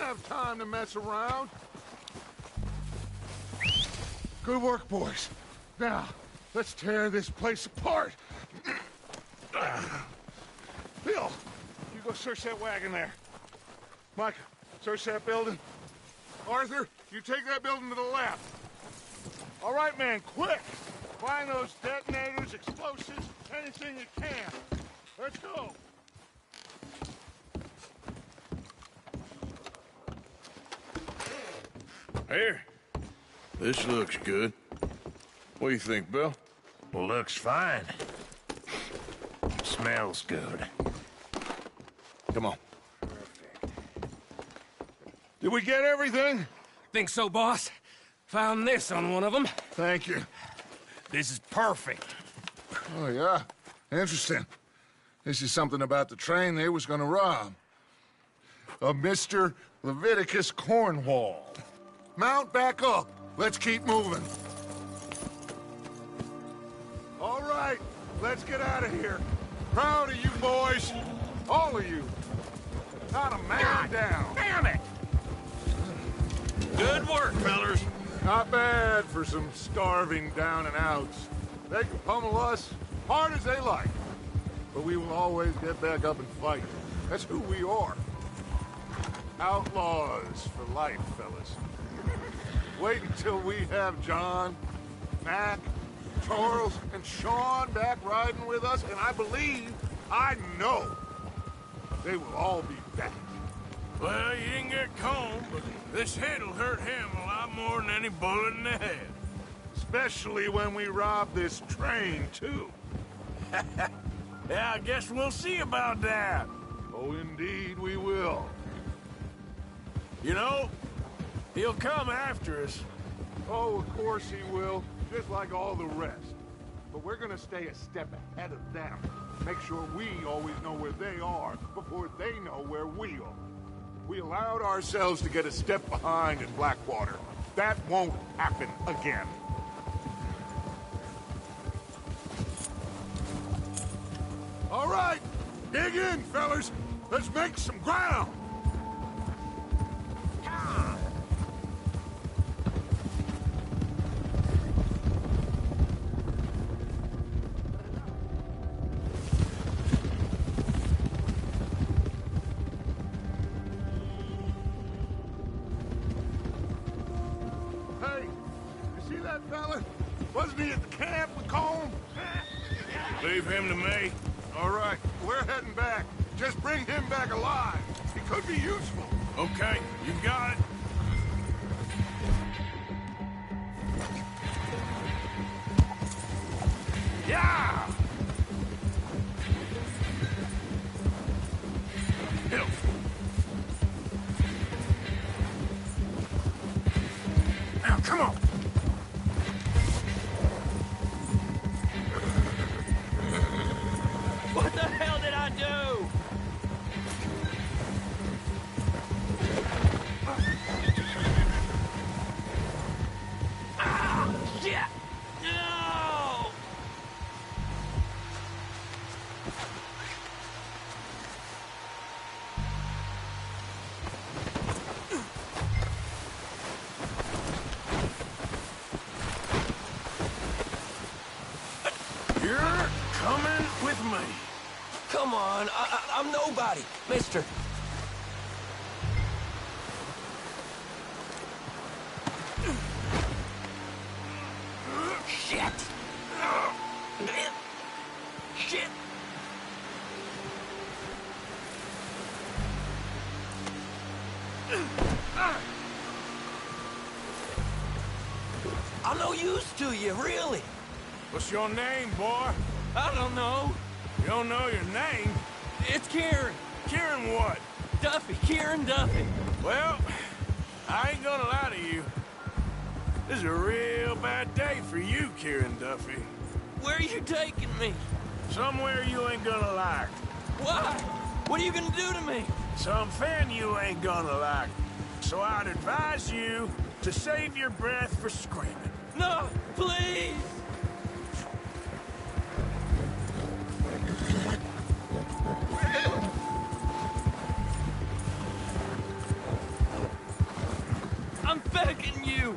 have time to mess around. Good work, boys. Now, let's tear this place apart. Bill, you go search that wagon there. Micah, search that building. Arthur, you take that building to the left. All right, man, quick! Find those detonators, explosives, anything you can. Let's go. Here. This looks good. What do you think, Bill? Looks fine. Smells good. Come on. Did we get everything? Think so, boss. Found this on one of them. Thank you. This is perfect. Oh, yeah? Interesting. This is something about the train they was gonna rob. Of Mr. Leviticus Cornwall. Mount back up. Let's keep moving. All right, let's get out of here. Proud of you boys. All of you. Not a man down. Damn it! Good work, fellers. Not bad for some starving down and outs. They can pummel us hard as they like. But we will always get back up and fight. That's who we are. Outlaws for life, fellas. Wait until we have John, Mac, Charles, and Sean back riding with us, and I know, they will all be back. Well, you didn't get Combe, but this hit'll hurt him a lot more than any bullet in the head. Especially when we rob this train, too. Yeah, I guess we'll see about that. Oh, indeed we will. You know, he'll come after us. Oh, of course he will, just like all the rest. But we're gonna stay a step ahead of them. Make sure we always know where they are before they know where we are. We allowed ourselves to get a step behind in Blackwater. That won't happen again. All right, dig in, fellas. Let's make some ground. Hey, you see that fella? Wasn't he at the camp with Combe? Leave him to me. All right, we're heading back. Just bring him back alive. He could be useful. Okay, you got it. Yeah! Hill. Now, come on. What the hell did I do? Ah, shit! No! You're coming with me. Come on, I'm nobody, mister. Shit! Shit! I'm no use to you, really. What's your name, boy? I don't know. You don't know your name? It's Kieran. Kieran what? Duffy, Kieran Duffy. Well, I ain't gonna lie to you. This is a real bad day for you, Kieran Duffy. Where are you taking me? Somewhere you ain't gonna like. Why? What are you gonna do to me? Something you ain't gonna like. So I'd advise you to save your breath for screaming. No, please! begging you.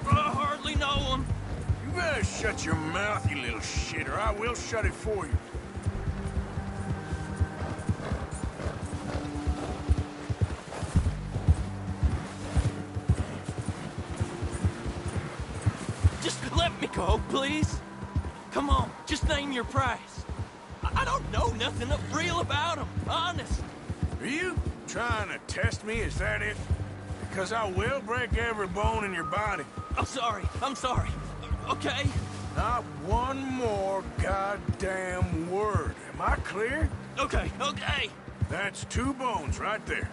I hardly know him. You better shut your mouth, you little shit, or I will shut it for you. Just let me go, please. Come on, just name your price. I don't know nothing real about him, honest. Are you trying to test me? Is that it? Because I will break every bone in your body. I'm sorry. Okay? Not one more goddamn word. Am I clear? Okay. That's 2 bones right there.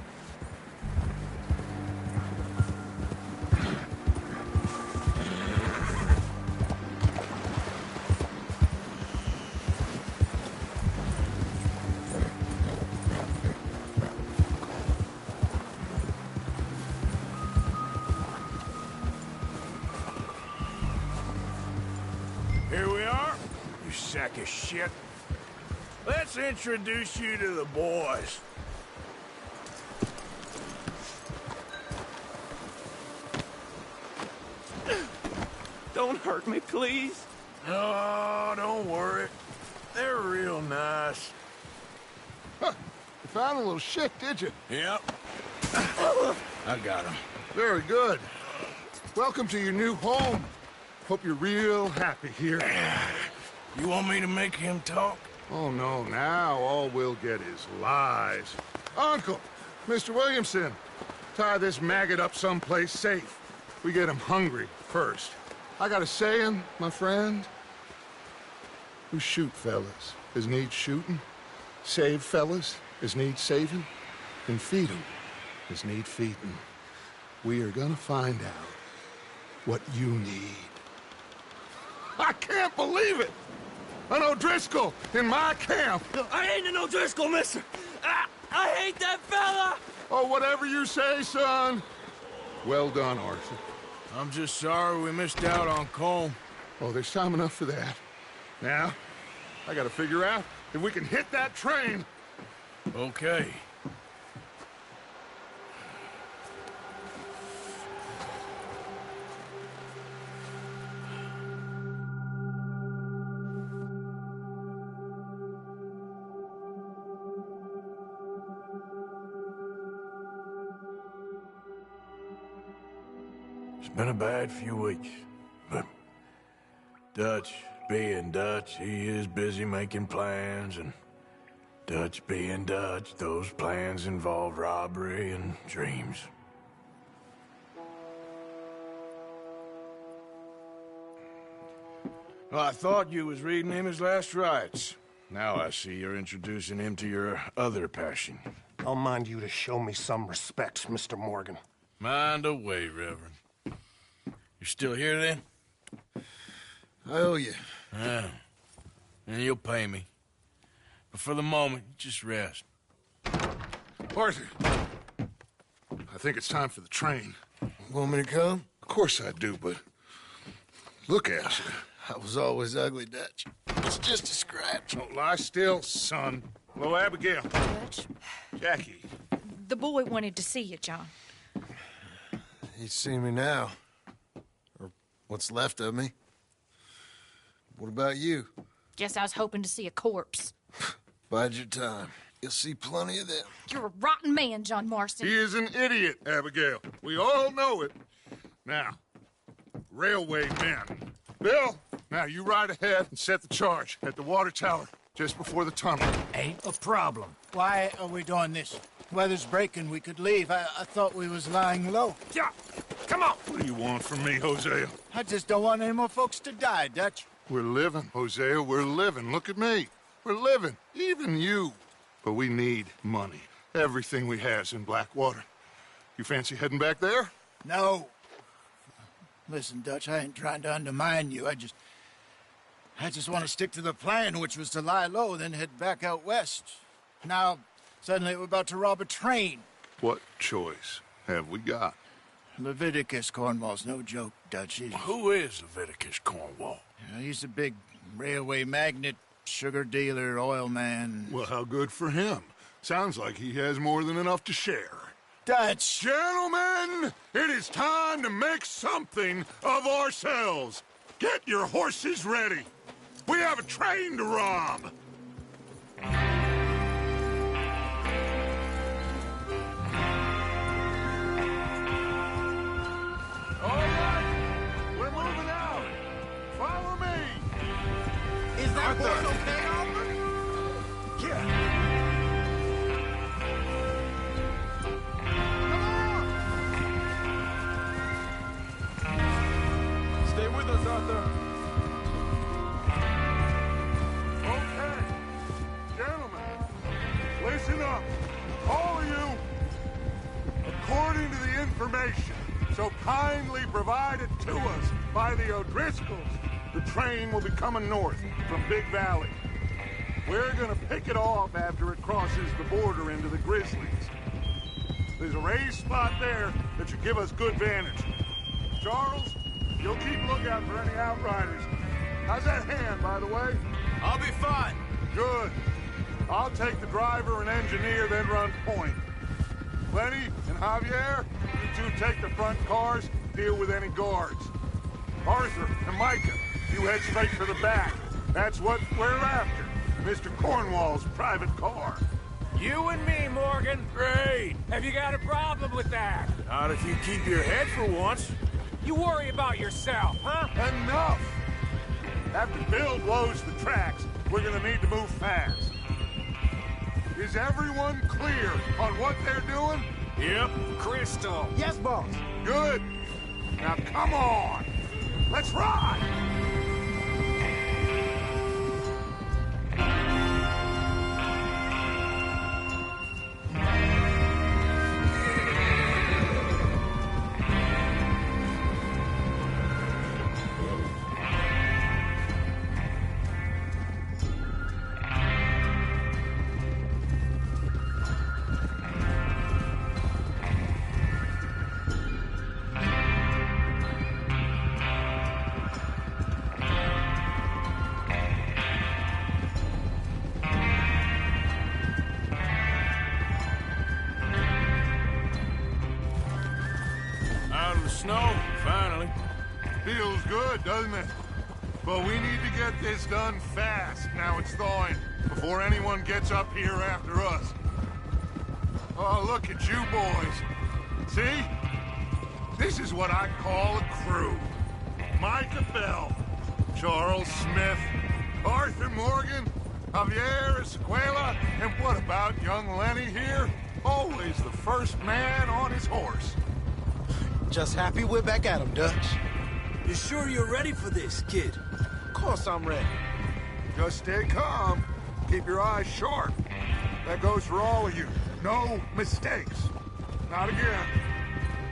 Here we are, you sack of shit. Let's introduce you to the boys. Don't hurt me, please. No, don't worry. They're real nice. Huh. You found a little shit, did you? Yep. I got him. Very good. Welcome to your new home. Hope you're real happy here. You want me to make him talk? Oh, no. Now all we'll get is lies. Uncle, Mr. Williamson, tie this maggot up someplace safe. We get him hungry first. I got a saying, my friend. Who shoot fellas as need shooting, save fellas as need saving, and feed 'em as need feeding. We are gonna find out what you need. I can't believe it! An O'Driscoll in my camp! I ain't an O'Driscoll, mister! I hate that fella! Oh, whatever you say, son. Well done, Arthur. I'm just sorry we missed out on Colm. Oh, there's time enough for that. Now, I gotta figure out if we can hit that train. Okay. It's been a bad few weeks, but Dutch being Dutch, he is busy making plans, and Dutch being Dutch, those plans involve robbery and dreams. Well, I thought you was reading him his last rites. Now I see you're introducing him to your other passion. I'll mind you to show me some respect, Mr. Morgan. Mind away, Reverend. You still here, then? I owe you. Yeah. And you'll pay me. But for the moment, just rest. Arthur, I think it's time for the train. Want me to come? Of course I do, but look at you. I was always ugly, Dutch. It's just a scratch. Don't lie still, son. Hello, Abigail. Dutch, Jackie. the boy wanted to see you, John. He's seen me now. Or what's left of me. What about you? Guess I was hoping to see a corpse. Bide your time. You'll see plenty of them. You're a rotten man, John Marston. He is an idiot, Abigail. We all know it. Now, railway men. Bill, now you ride ahead and set the charge at the water tower just before the tunnel. Ain't a problem. Why are we doing this? Weather's breaking. We could leave. I thought we was lying low. Yeah, come on. What do you want from me, Hosea? I just don't want any more folks to die, Dutch. We're living, Hosea. We're living. Look at me. We're living. Even you. But we need money. Everything we has in Blackwater. You fancy heading back there? No. Listen, Dutch, I ain't trying to undermine you. I just want to stick to the plan, which was to lie low, then head back out west. Now, suddenly we're about to rob a train. What choice have we got? Leviticus Cornwall's no joke, Dutch. Who is Leviticus Cornwall? He's a big railway magnate, sugar dealer, oil man. Well, how good for him. Sounds like he has more than enough to share. Dutch! Gentlemen, it is time to make something of ourselves. Get your horses ready. We have a train to rob. All right, we're moving out. Follow me. Is that horse okay, Albert? Yeah. Stay with us, Arthur. Okay. Gentlemen, listen up. All of you. According to the information so kindly provided to us by the O'Driscolls, the train will be coming north from Big Valley. We're gonna pick it off after it crosses the border into the Grizzlies. There's a raised spot there that should give us good vantage. Charles, you'll keep lookout for any outriders. How's that hand, by the way? I'll be fine. Good. I'll take the driver and engineer, then run point. Lenny and Javier, you two take the front cars, deal with any guards. Arthur and Micah, you head straight for the back. That's what we're after. Mr. Cornwall's private car. You and me, Morgan. Great. Have you got a problem with that? Not if you keep your head for once. You worry about yourself, huh? Enough! After Bill blows the tracks, we're gonna need to move fast. Is everyone clear on what they're doing? Yep. Crystal. Yes, boss. Good. Now come on. Let's ride! Out of the snow, finally. Feels good, doesn't it? But we need to get this done fast, now it's thawing, before anyone gets up here after us. Oh, look at you boys. See? This is what I call a crew. Micah Bell, Charles Smith, Arthur Morgan, Javier Escuela, and what about young Lenny here? Always the first man on his horse. Just happy we're back at 'em, Dutch. You sure you're ready for this, kid? Of course I'm ready. Just stay calm. Keep your eyes sharp. That goes for all of you. No mistakes. Not again.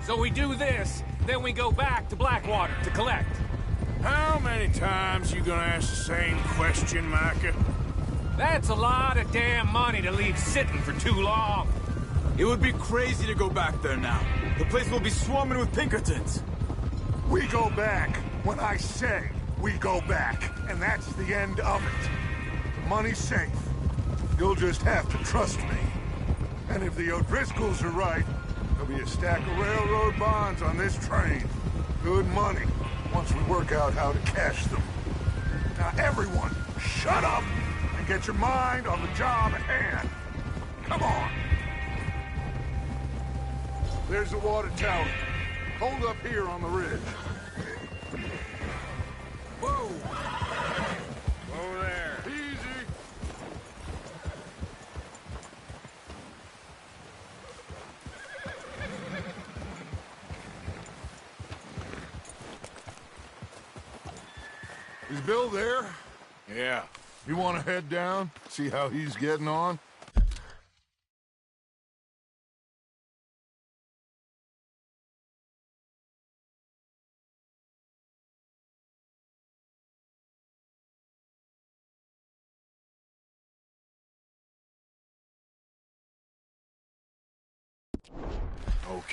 So we do this, then we go back to Blackwater to collect. How many times you gonna ask the same question, Micah? That's a lot of damn money to leave sitting for too long. It would be crazy to go back there now. The place will be swarming with Pinkertons. We go back when I say we go back, and that's the end of it. The money's safe. You'll just have to trust me. And if the O'Driscolls are right, there'll be a stack of railroad bonds on this train. Good money, once we work out how to cash them. Now everyone, shut up and get your mind on the job at hand. Come on. There's the water tower. Hold up here on the ridge. Whoa! Over there. Easy. Is Bill there? Yeah. You want to head down? See how he's getting on?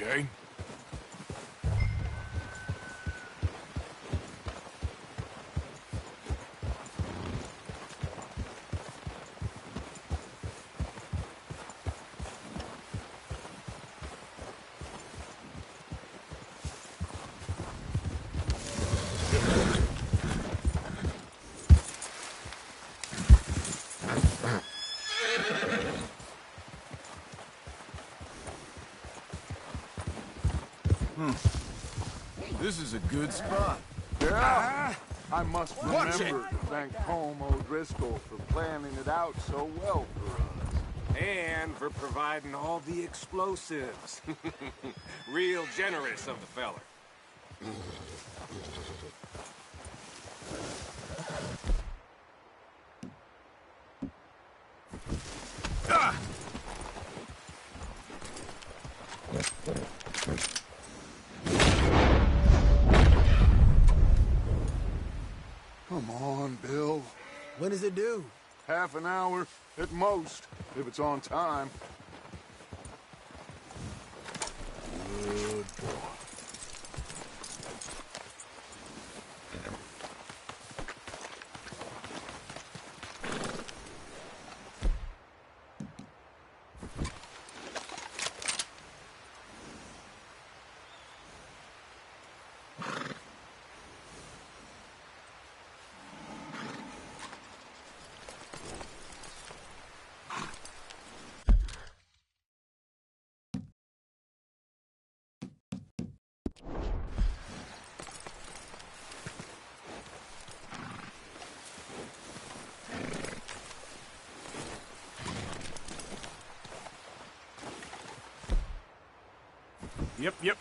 Okay. This is a good spot. Yeah. I must Watch remember to thank Home O'Driscoll for planning it out so well for us. And for providing all the explosives. Real generous of the feller. Come on, Bill. When does it due? Half an hour at most, if it's on time. Good boy. Yep.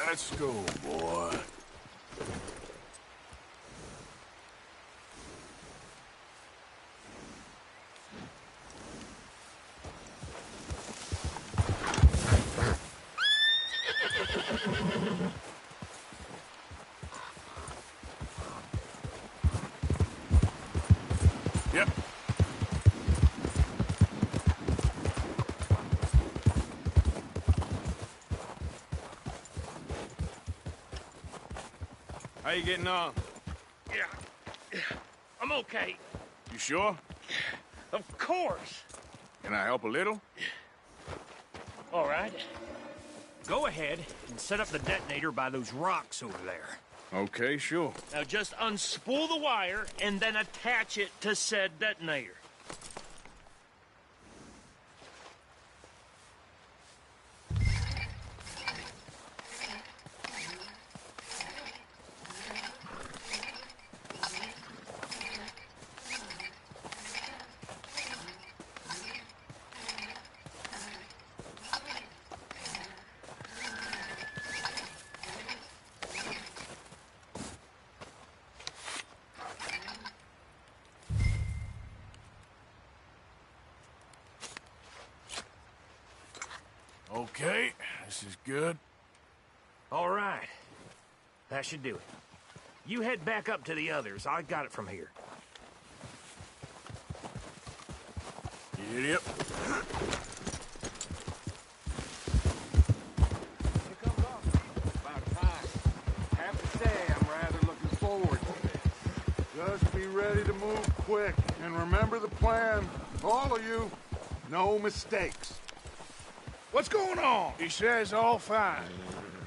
Let's go, boy. Yep. How you getting on? Yeah. I'm okay. You sure? Of course. Can I help a little? All right. Go ahead and set up the detonator by those rocks over there. Okay, sure. Now just unspool the wire and then attach it to said detonator. Okay, this is good. All right. That should do it. You head back up to the others. I got it from here. Yep. About time. Have to say, I'm rather looking forward to this. Just be ready to move quick, and remember the plan. All of you, no mistakes. What's going on? He says all fine.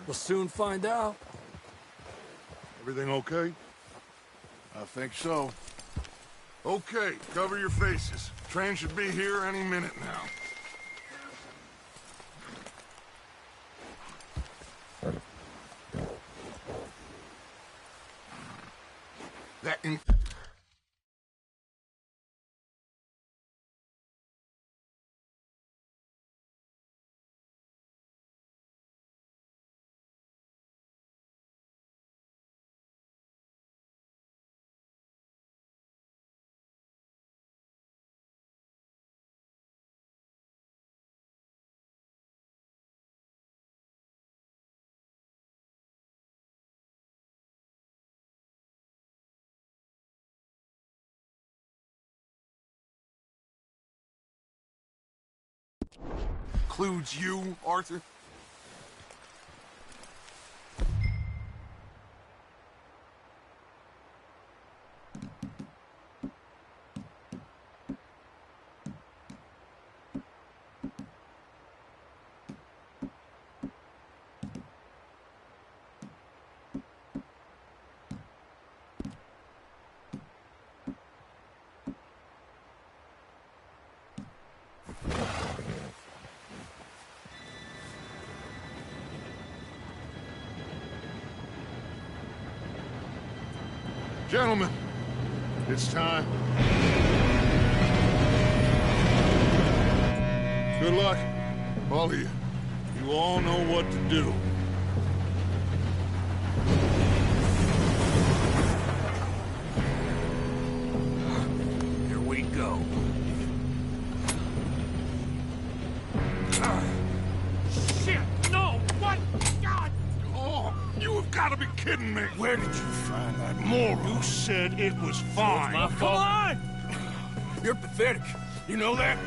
We'll soon find out. Everything okay? I think so. Okay, cover your faces. Train should be here any minute now. Includes you, Arthur? Gentlemen, it's time. Good luck, all of you. You all know what to do. Here we go. Shit! No! What? God! Oh, you have got to be kidding me! Where did you find that moron? You said it was fine. my Come fault. on! You're pathetic. You know that?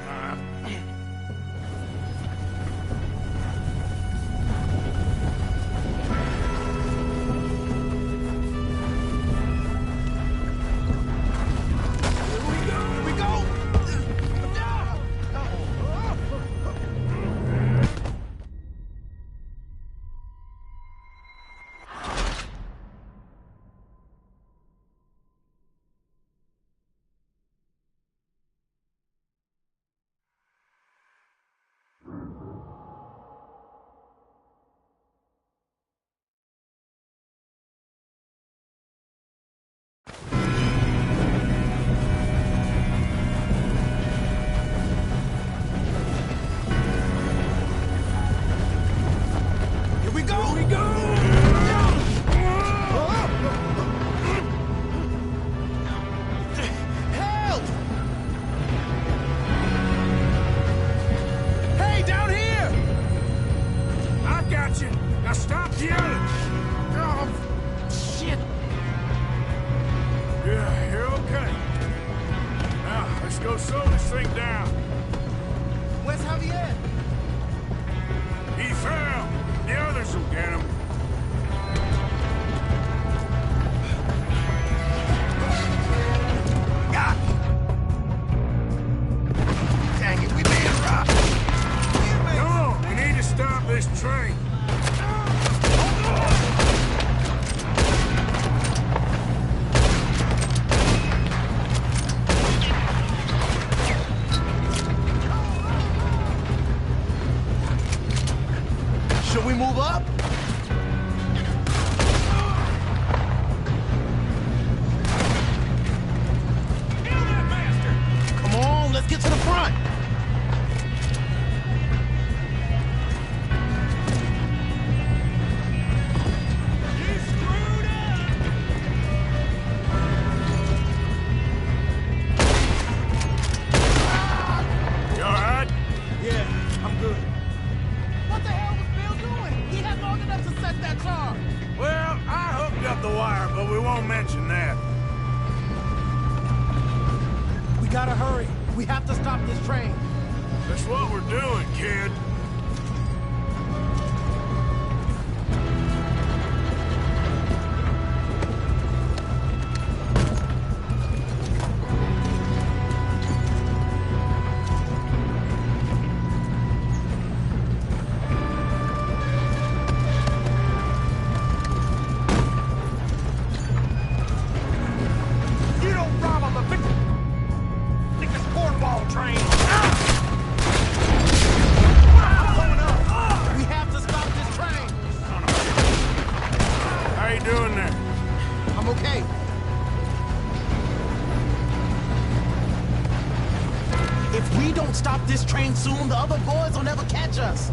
Stop this train soon, the other boys will never catch us.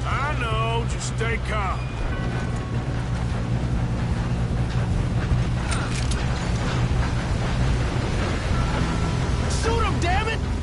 I know, just stay calm. Shoot him, damn it!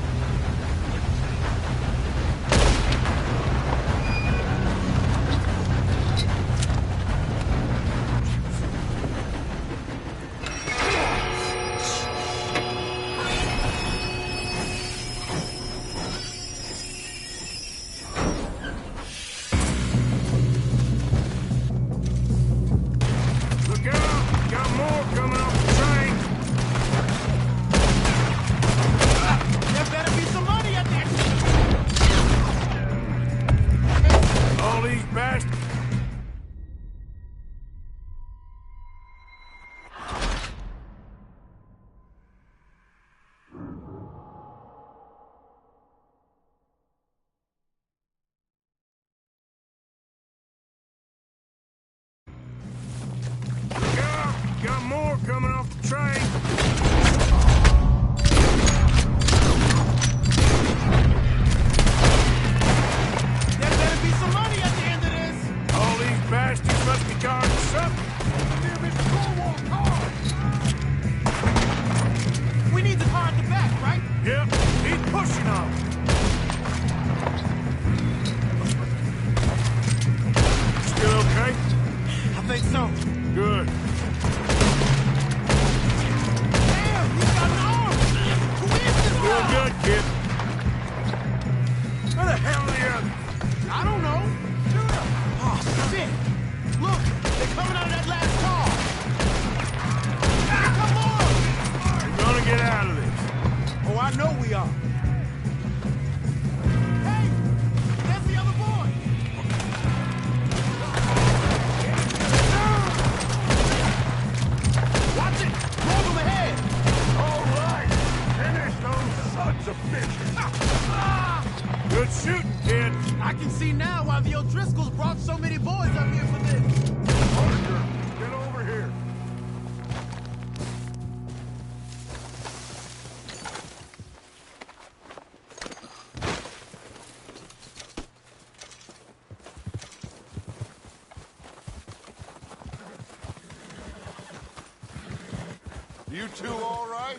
coming off the train. There better be some money at the end of this. All these bastards must be guarding something. We need the car at the back, right? Yep, he's pushing on. Still okay? I think so. Good. Damn, he's got an arm! Who is this Feel guy? good, kid. Where the hell are the others? I don't know. Shoot him! Oh, shit! Look, they're coming out of that last car! Come on! We're gonna get out of this. Oh, I know we are. Hey! There's the other boy! Watch it! Roll them ahead! All right. Finish those sons of bitches. Good shooting, kid. I can see now why the O'Driscolls brought so many boys up here for this. Parker, get over here. You two all right?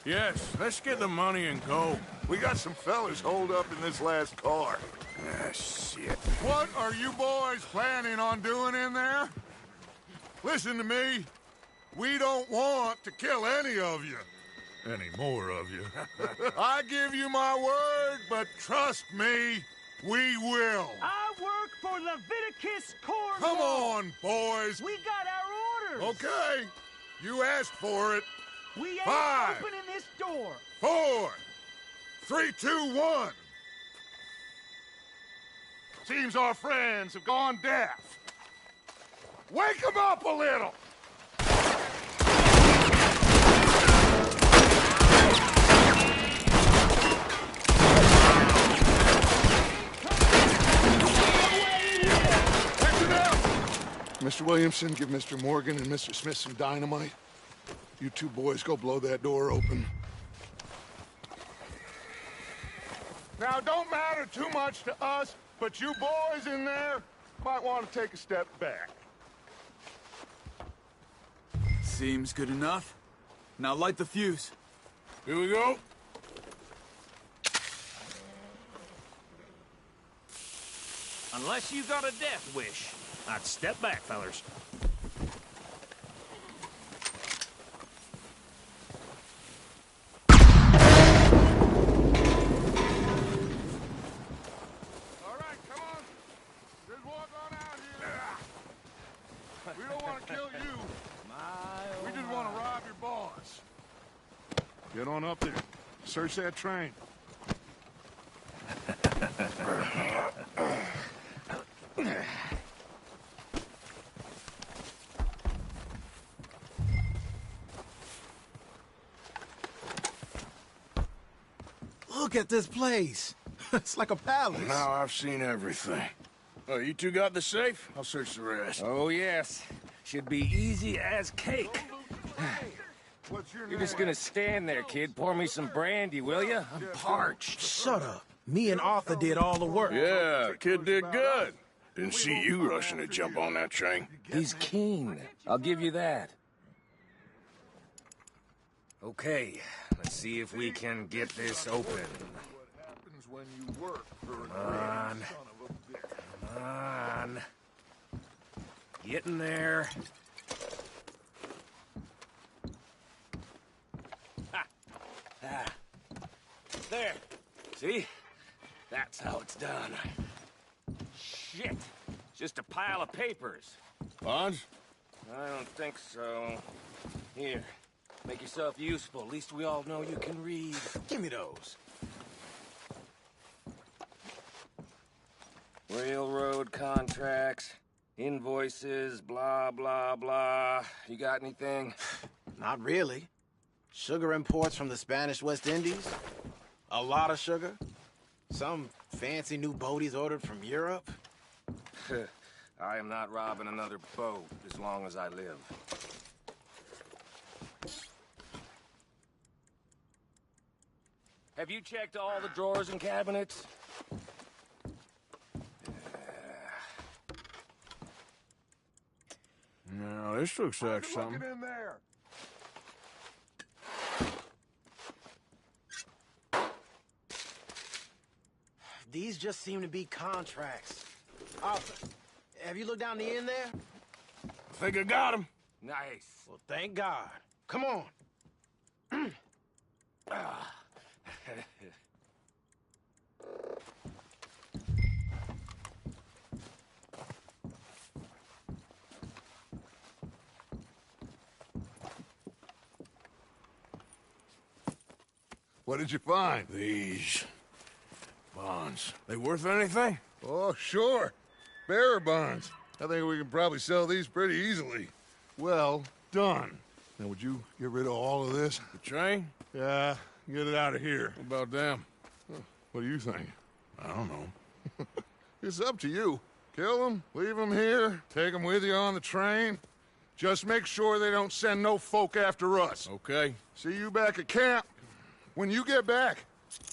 Yes, let's get the money and go. We got some fellas holed up in this last car. Ah, shit. What are you boys planning on doing in there? Listen to me. We don't want to kill any of you. Any more of you. I give you my word, but trust me, we will. I work for Leviticus Corps. Come on, boys. We got our orders. Okay. You asked for it. We ain't 5, opening this door. 4, 3, 2, 1. Seems our friends have gone deaf. Wake them up a little! Mr. Williamson, give Mr. Morgan and Mr. Smith some dynamite. You two boys go blow that door open. Now, don't matter too much to us, but you boys in there might want to take a step back. Seems good enough. Now light the fuse. Here we go. Unless you got a death wish, I'd step back, fellers. We don't want to kill you. We just want to rob your boss. Get on up there. Search that train. Look at this place. It's like a palace. Now I've seen everything. Oh, you two got the safe? I'll search the rest. Oh, yes. Should be easy as cake. What's your You're just gonna stand there, kid. Pour me some brandy, will you? I'm parched. Shut up. Me and Arthur did all the work. Yeah, kid did good. Didn't see you rushing to jump on that train. He's keen. I'll give you that. Okay, let's see if we can get this open. Come on. Come on. Get in there. Ha. Ah. There. See? That's how it's done. Shit. Just a pile of papers. Bonds? I don't think so. Here. Make yourself useful. At least we all know you can read. Give me those. Railroad contracts, invoices, blah, blah, blah. You got anything? Not really. Sugar imports from the Spanish West Indies. A lot of sugar. Some fancy new boat he's ordered from Europe. I am not robbing another boat as long as I live. Have you checked all the drawers and cabinets? Now, this looks like something. in there. These just seem to be contracts. Arthur, have you looked down the end there? I think I got him. Nice. Well, thank God. Come on. What did you find? These bonds. They worth anything? Oh, sure. Bearer bonds. I think we can probably sell these pretty easily. Well done. Now, would you get rid of all of this? The train? Yeah, get it out of here. What about them? What do you think? I don't know. It's up to you. Kill them, leave them here, take them with you on the train. Just make sure they don't send no folk after us. Okay. See you back at camp. When you get back,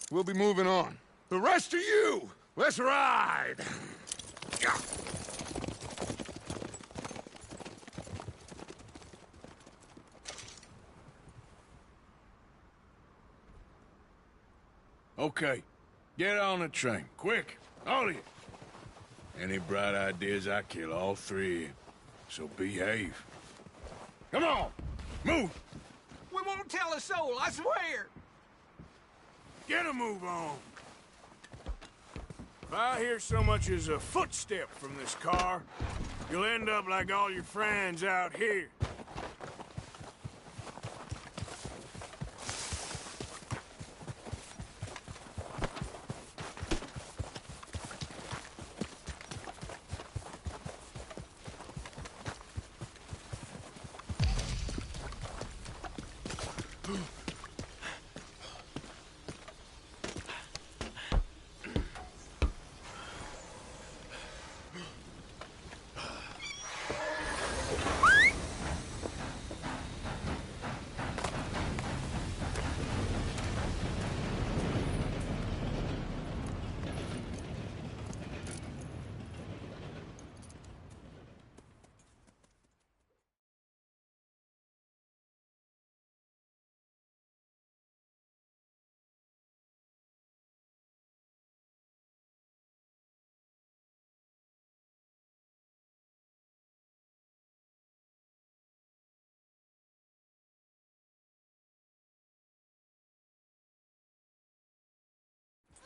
we'll be moving on. The rest of you, let's ride! Okay. Get on the train. Quick. All of you. Any bright ideas, I kill all three of you. So behave. Come on! Move! We won't tell a soul, I swear! Get a move on! If I hear so much as a footstep from this car, you'll end up like all your friends out here.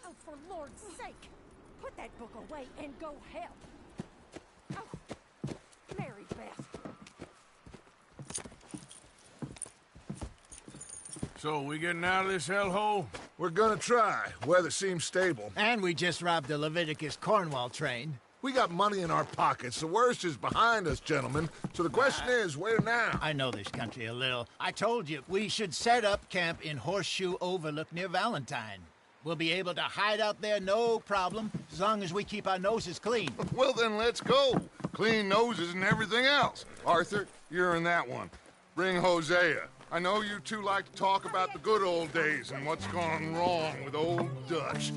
Oh, for Lord's sake! Put that book away and go help! Oh, Mary Beth. So, we getting out of this hellhole? We're gonna try. Weather seems stable. And we just robbed the Leviticus Cornwall train. We got money in our pockets. The worst is behind us, gentlemen. So the question is, where now? I know this country a little. I told you, we should set up camp in Horseshoe Overlook near Valentine. We'll be able to hide out there, no problem, as long as we keep our noses clean. Well, then let's go. Clean noses and everything else. Arthur, you're in that one. Bring Hosea. I know you two like to talk about the good old days and what's gone wrong with old Dutch.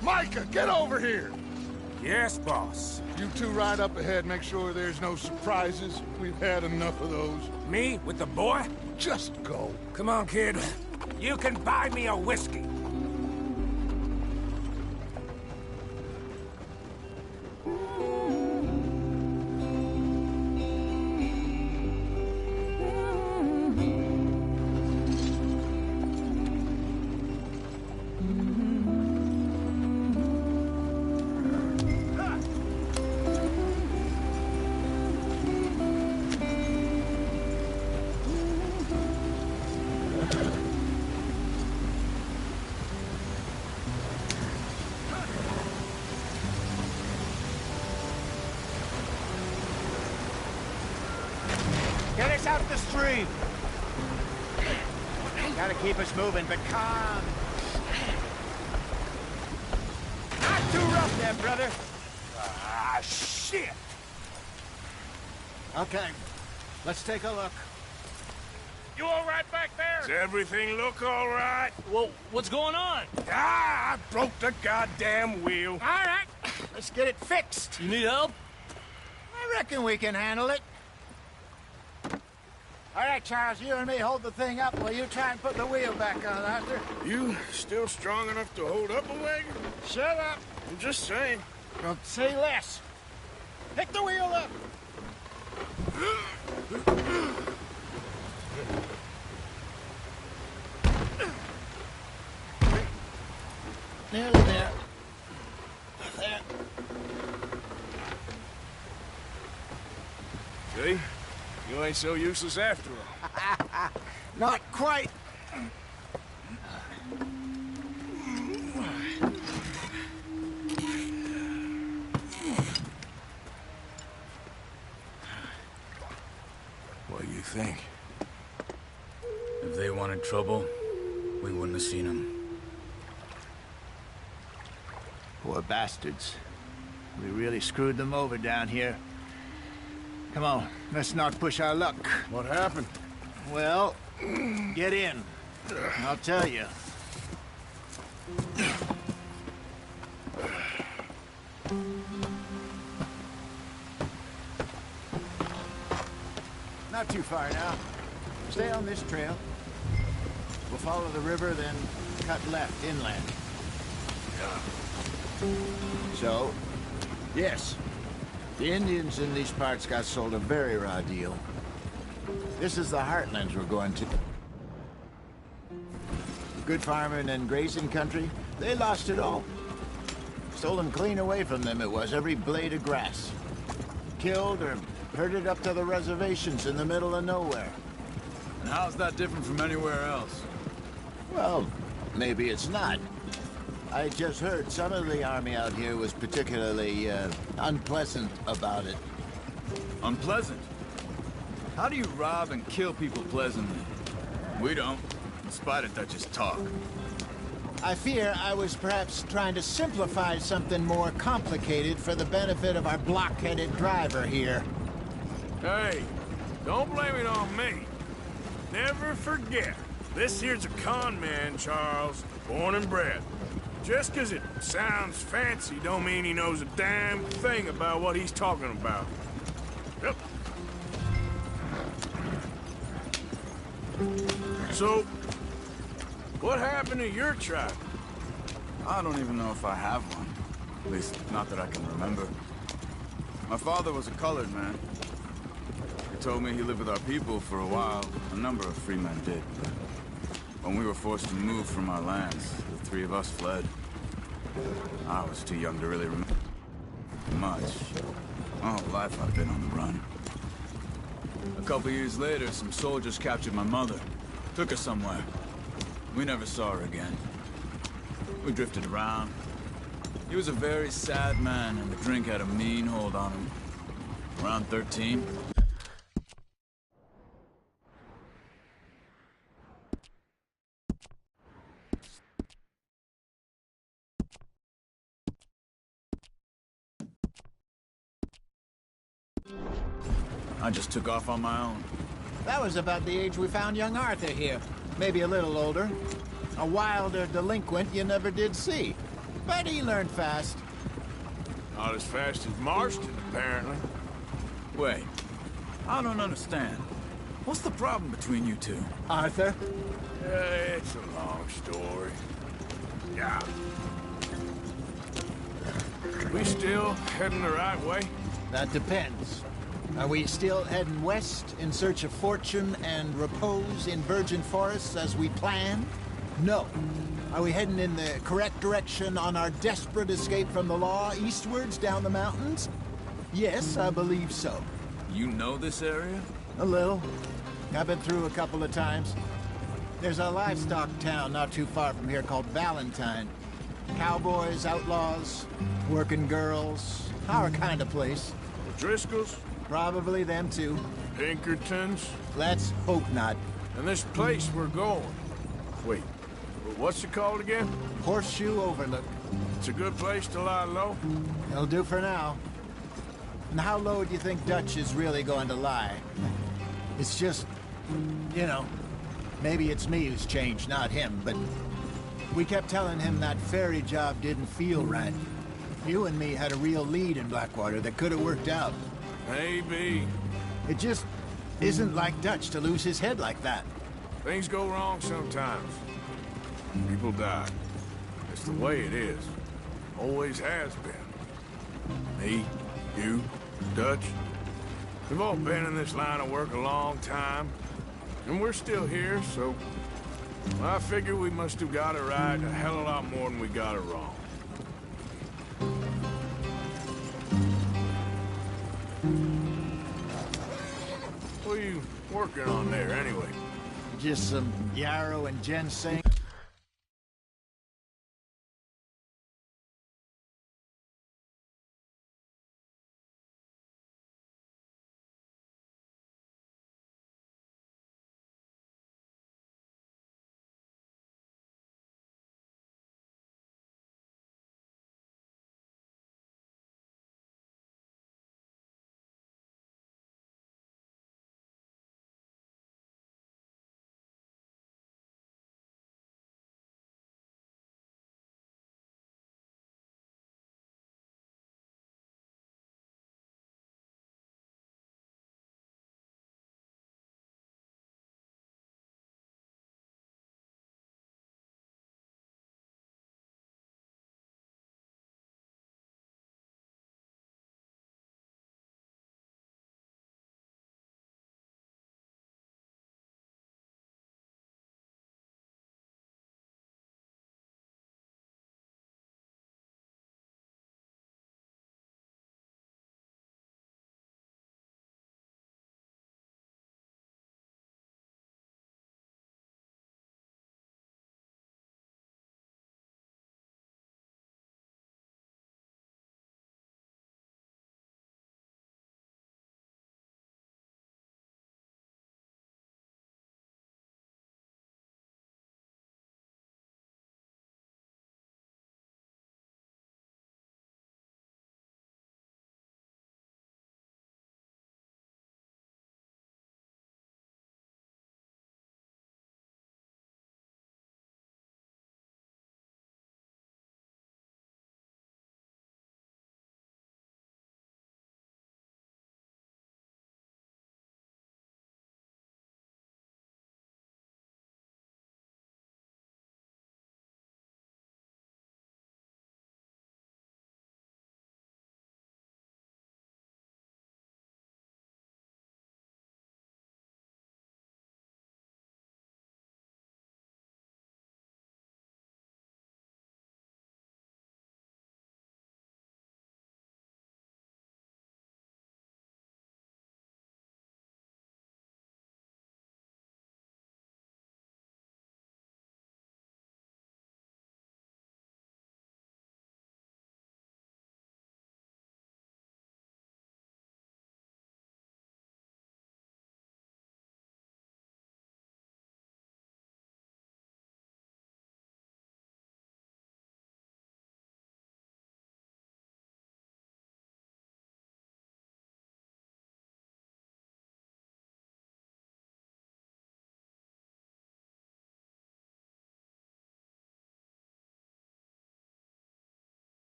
Micah, get over here! Yes, boss. You two ride up ahead, make sure there's no surprises. We've had enough of those. Me? With the boy? Just go. Come on, kid. You can buy me a whiskey. Get us out the stream. Gotta keep us moving, but calm. Not too rough there, brother. Ah, shit! Okay, let's take a look. You all right back there? Does everything look all right? Well, what's going on? Ah, I broke the goddamn wheel. All right, let's get it fixed. You need help? I reckon we can handle it. All right, Charles, you and me hold the thing up while you try and put the wheel back on, Arthur. You still strong enough to hold up a wagon? Shut up. I'm just saying. Don't say less. Pick the wheel up. Nearly there. There. See? You ain't so useless after all. Not quite. What do you think? If they wanted trouble, we wouldn't have seen them. Poor bastards. We really screwed them over down here. Come on, let's not push our luck. What happened? Well, get in. I'll tell you. Not too far now. Stay on this trail. We'll follow the river, then cut left inland. So, yes. The Indians in these parts got sold a very raw deal. This is the heartlands we're going to. Good farming and grazing country, they lost it all. Stolen clean away from them it was, every blade of grass. Killed or herded up to the reservations in the middle of nowhere. And how's that different from anywhere else? Well, maybe it's not. I just heard some of the army out here was particularly, unpleasant about it. Unpleasant? How do you rob and kill people pleasantly? We don't, in spite of Dutch's talk. I fear I was perhaps trying to simplify something more complicated for the benefit of our blockheaded driver here. Hey, don't blame it on me. Never forget, this here's a con man, Charles, born and bred. Just 'cause it sounds fancy don't mean he knows a damn thing about what he's talking about. Yep. So, what happened to your tribe? I don't even know if I have one. At least, not that I can remember. My father was a colored man. He told me he lived with our people for a while. A number of free men did, but when we were forced to move from our lands, the three of us fled. I was too young to really remember much. My whole life I've been on the run. A couple years later, some soldiers captured my mother. Took her somewhere. We never saw her again. We drifted around. He was a very sad man, and the drink had a mean hold on him. Around 13. I just took off on my own. That was about the age we found young Arthur here. Maybe a little older. A wilder delinquent you never did see. But he learned fast. Not as fast as Marston, apparently. Wait, I don't understand. What's the problem between you two? Arthur? It's a long story. Yeah. We still heading the right way? That depends. Are we still heading west in search of fortune and repose in virgin forests as we planned? No. Are we heading in the correct direction on our desperate escape from the law eastwards down the mountains? Yes, I believe so. You know this area? A little. I've been through a couple of times. There's a livestock town not too far from here called Valentine. Cowboys, outlaws, working girls, our kind of place. The Driscolls? Probably them too. Pinkertons? Let's hope not. And this place we're going. Wait, what's it called again? Horseshoe Overlook. It's a good place to lie low? It'll do for now. And how low do you think Dutch is really going to lie? It's just, you know, maybe it's me who's changed, not him, but we kept telling him that ferry job didn't feel right. You and me had a real lead in Blackwater that could have worked out. Maybe. It just isn't like Dutch to lose his head like that. Things go wrong sometimes. People die. It's the way it is. Always has been. Me, you, Dutch. We've all been in this line of work a long time. And we're still here, so... well, I figure we must have got it right a hell of a lot more than we got it wrong. What are you working on there, anyway? Just some yarrow and ginseng.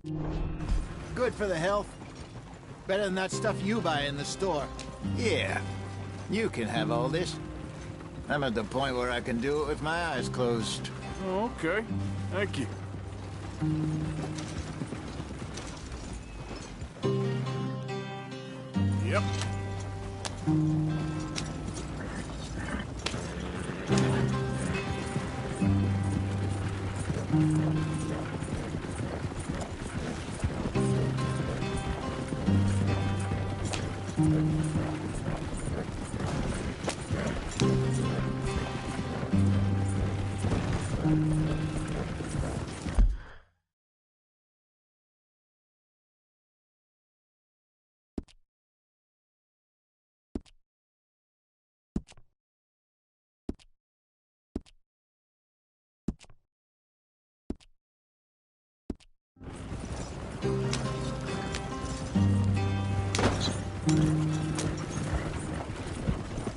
Good for the health. Better than that stuff you buy in the store. Yeah, you can have all this. I'm at the point where I can do it with my eyes closed. Okay, thank you. Yep.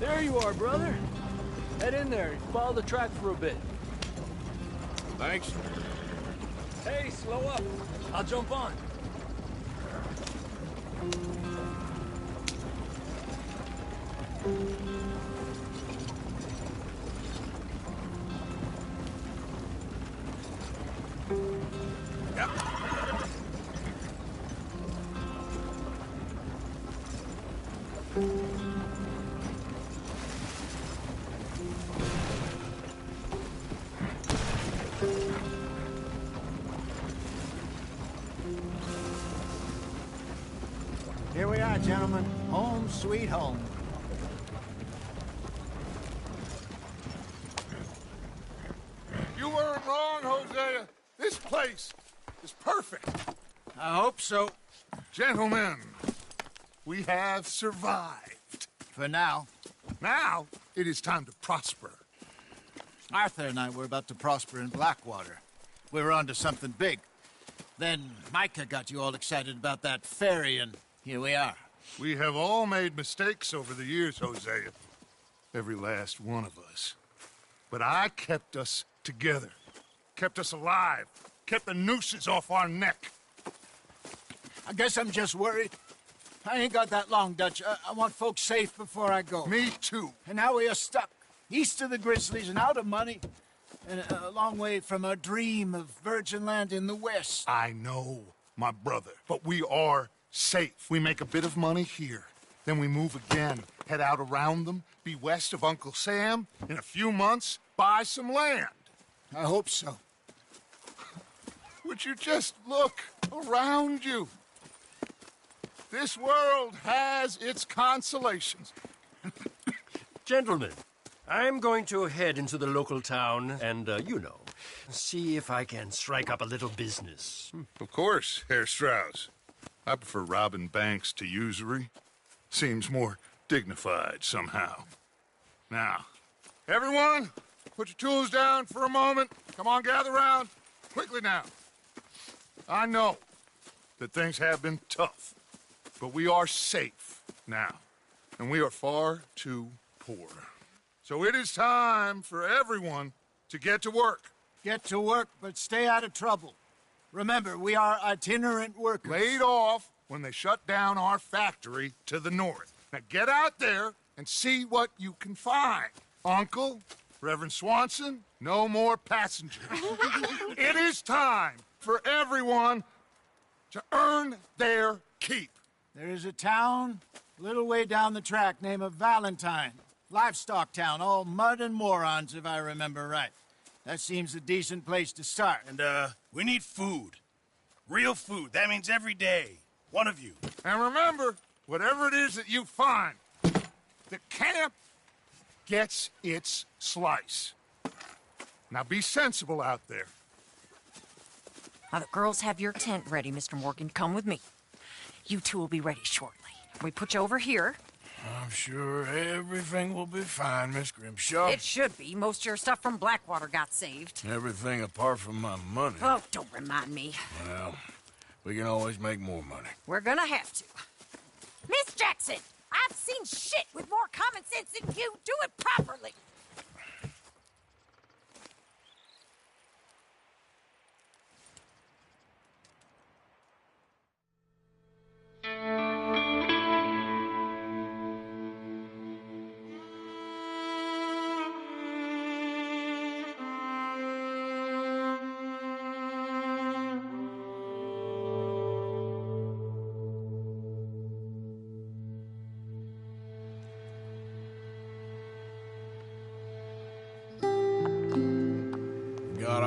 There you are, brother. Head in there and follow the track for a bit. Thanks. Hey, slow up. I'll jump on. Yep. Here we are, gentlemen. Home sweet home. You weren't wrong, Hosea. This place is perfect. I hope so. Gentlemen, we have survived. For now. Now, it is time to prosper. Arthur and I were about to prosper in Blackwater. We were onto something big. Then Micah got you all excited about that ferry, and here we are. We have all made mistakes over the years, Hosea. Every last one of us. But I kept us together. Kept us alive. Kept the nooses off our neck. I guess I'm just worried. I ain't got that long, Dutch. I want folks safe before I go. Me too. And now we are stuck. East of the Grizzlies and out of money. And a long way from our dream of virgin land in the west. I know, my brother. But we are safe. We make a bit of money here. Then we move again. Head out around them. Be west of Uncle Sam. In a few months, buy some land. I hope so. Would you just look around you? This world has its consolations. Gentlemen, I'm going to head into the local town and, see if I can strike up a little business. Of course, Herr Strauss. I prefer robbing banks to usury. Seems more dignified somehow. Now, everyone, put your tools down for a moment. Come on, gather round. Quickly now. I know that things have been tough, but we are safe now, and we are far too poor. So it is time for everyone to get to work. Get to work, but stay out of trouble. Remember, we are itinerant workers. Laid off when they shut down our factory to the north. Now get out there and see what you can find. Uncle, Reverend Swanson, no more passengers. It is time for everyone to earn their keep. There is a town a little way down the track named Valentine. Livestock town, all mud and morons, if I remember right. That seems a decent place to start. And, we need food. Real food. That means every day. One of you. And remember, whatever it is that you find, the camp gets its slice. Now be sensible out there. Now, the girls have your tent ready, Mr. Morgan. Come with me. You two will be ready shortly. We put you over here. I'm sure everything will be fine, Miss Grimshaw. It should be. Most of your stuff from Blackwater got saved. Everything apart from my money. Oh, don't remind me. Well, we can always make more money. We're gonna have to. Miss Jackson, I've seen shit with more common sense than you. Do it properly.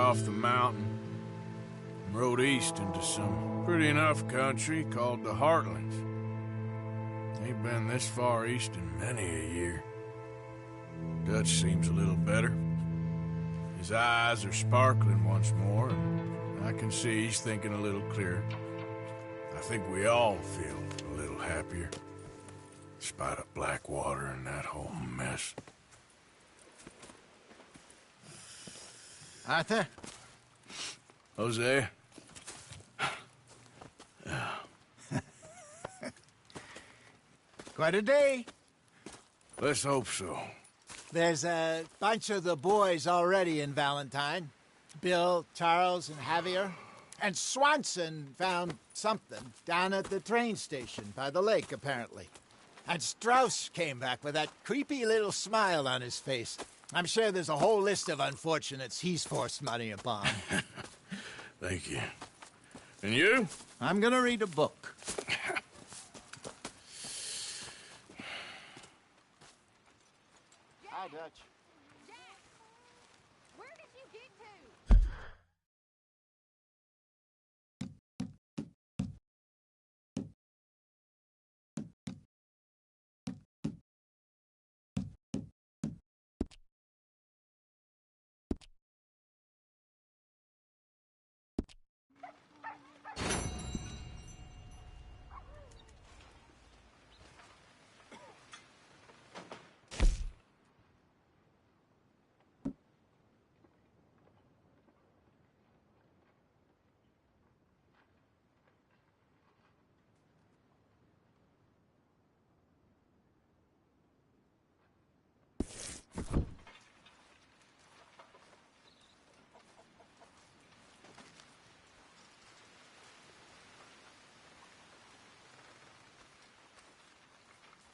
off the mountain and rode east into some pretty enough country called the Heartlands. Ain't been this far east in many a year. Dutch seems a little better. His eyes are sparkling once more, and I can see he's thinking a little clearer. I think we all feel a little happier, despite of Blackwater and that whole mess. Arthur? Jose? Quite a day. Let's hope so. There's a bunch of the boys already in Valentine. Bill, Charles, and Javier. And Swanson found something down at the train station by the lake, apparently. And Strauss came back with that creepy little smile on his face. I'm sure there's a whole list of unfortunates he's forced money upon. Thank you. And you? I'm gonna read a book. Hi, Dutch. Where did you get to?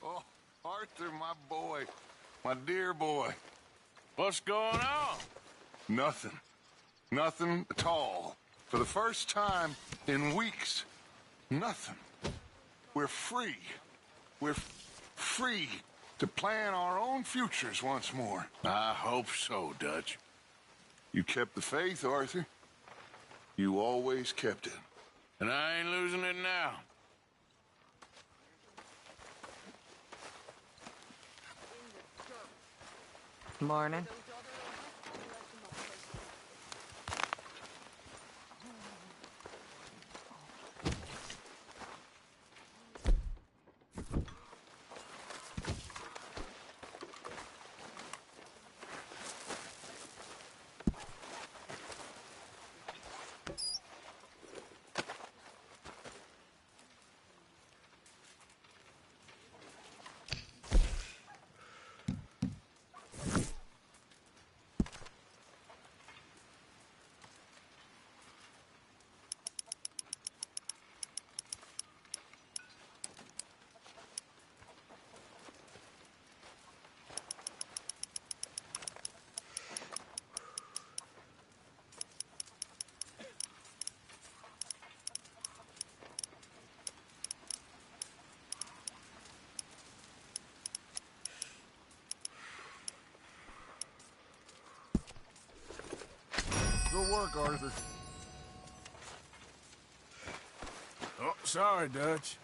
Oh, Arthur, my boy. My dear boy. What's going on? Nothing. Nothing at all. For the first time in weeks. Nothing. We're free. We're free to plan our own futures once more. I hope so, Dutch. You kept the faith, Arthur. You always kept it. And I ain't losing it now. Morning. Good work, Arthur. Oh, sorry, Dutch.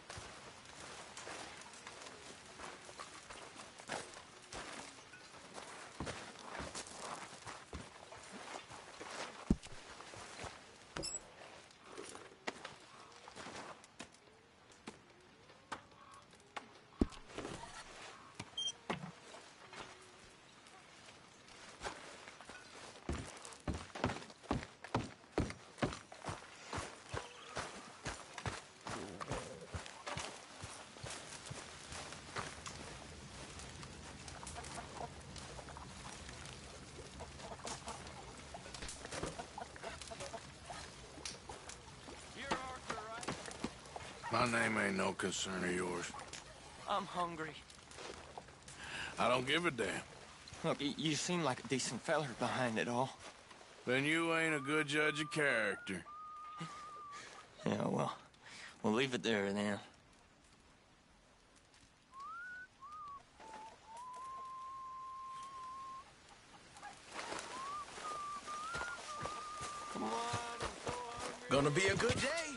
My name ain't no concern of yours. I'm hungry. I don't give a damn. Look, you seem like a decent feller behind it all. Then you ain't a good judge of character. Yeah, well, we'll leave it there then. Gonna be a good day.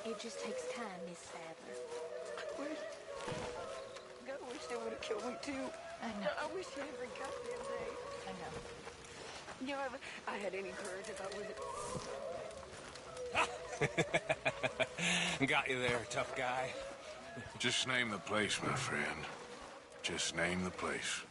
It just takes time, Miss Sadler. God, I wish they would have killed me too. I know. I wish you every goddamn day. I know. You know, if I had any courage, if I was Got you there, tough guy. Just name the place, my friend. Just name the place.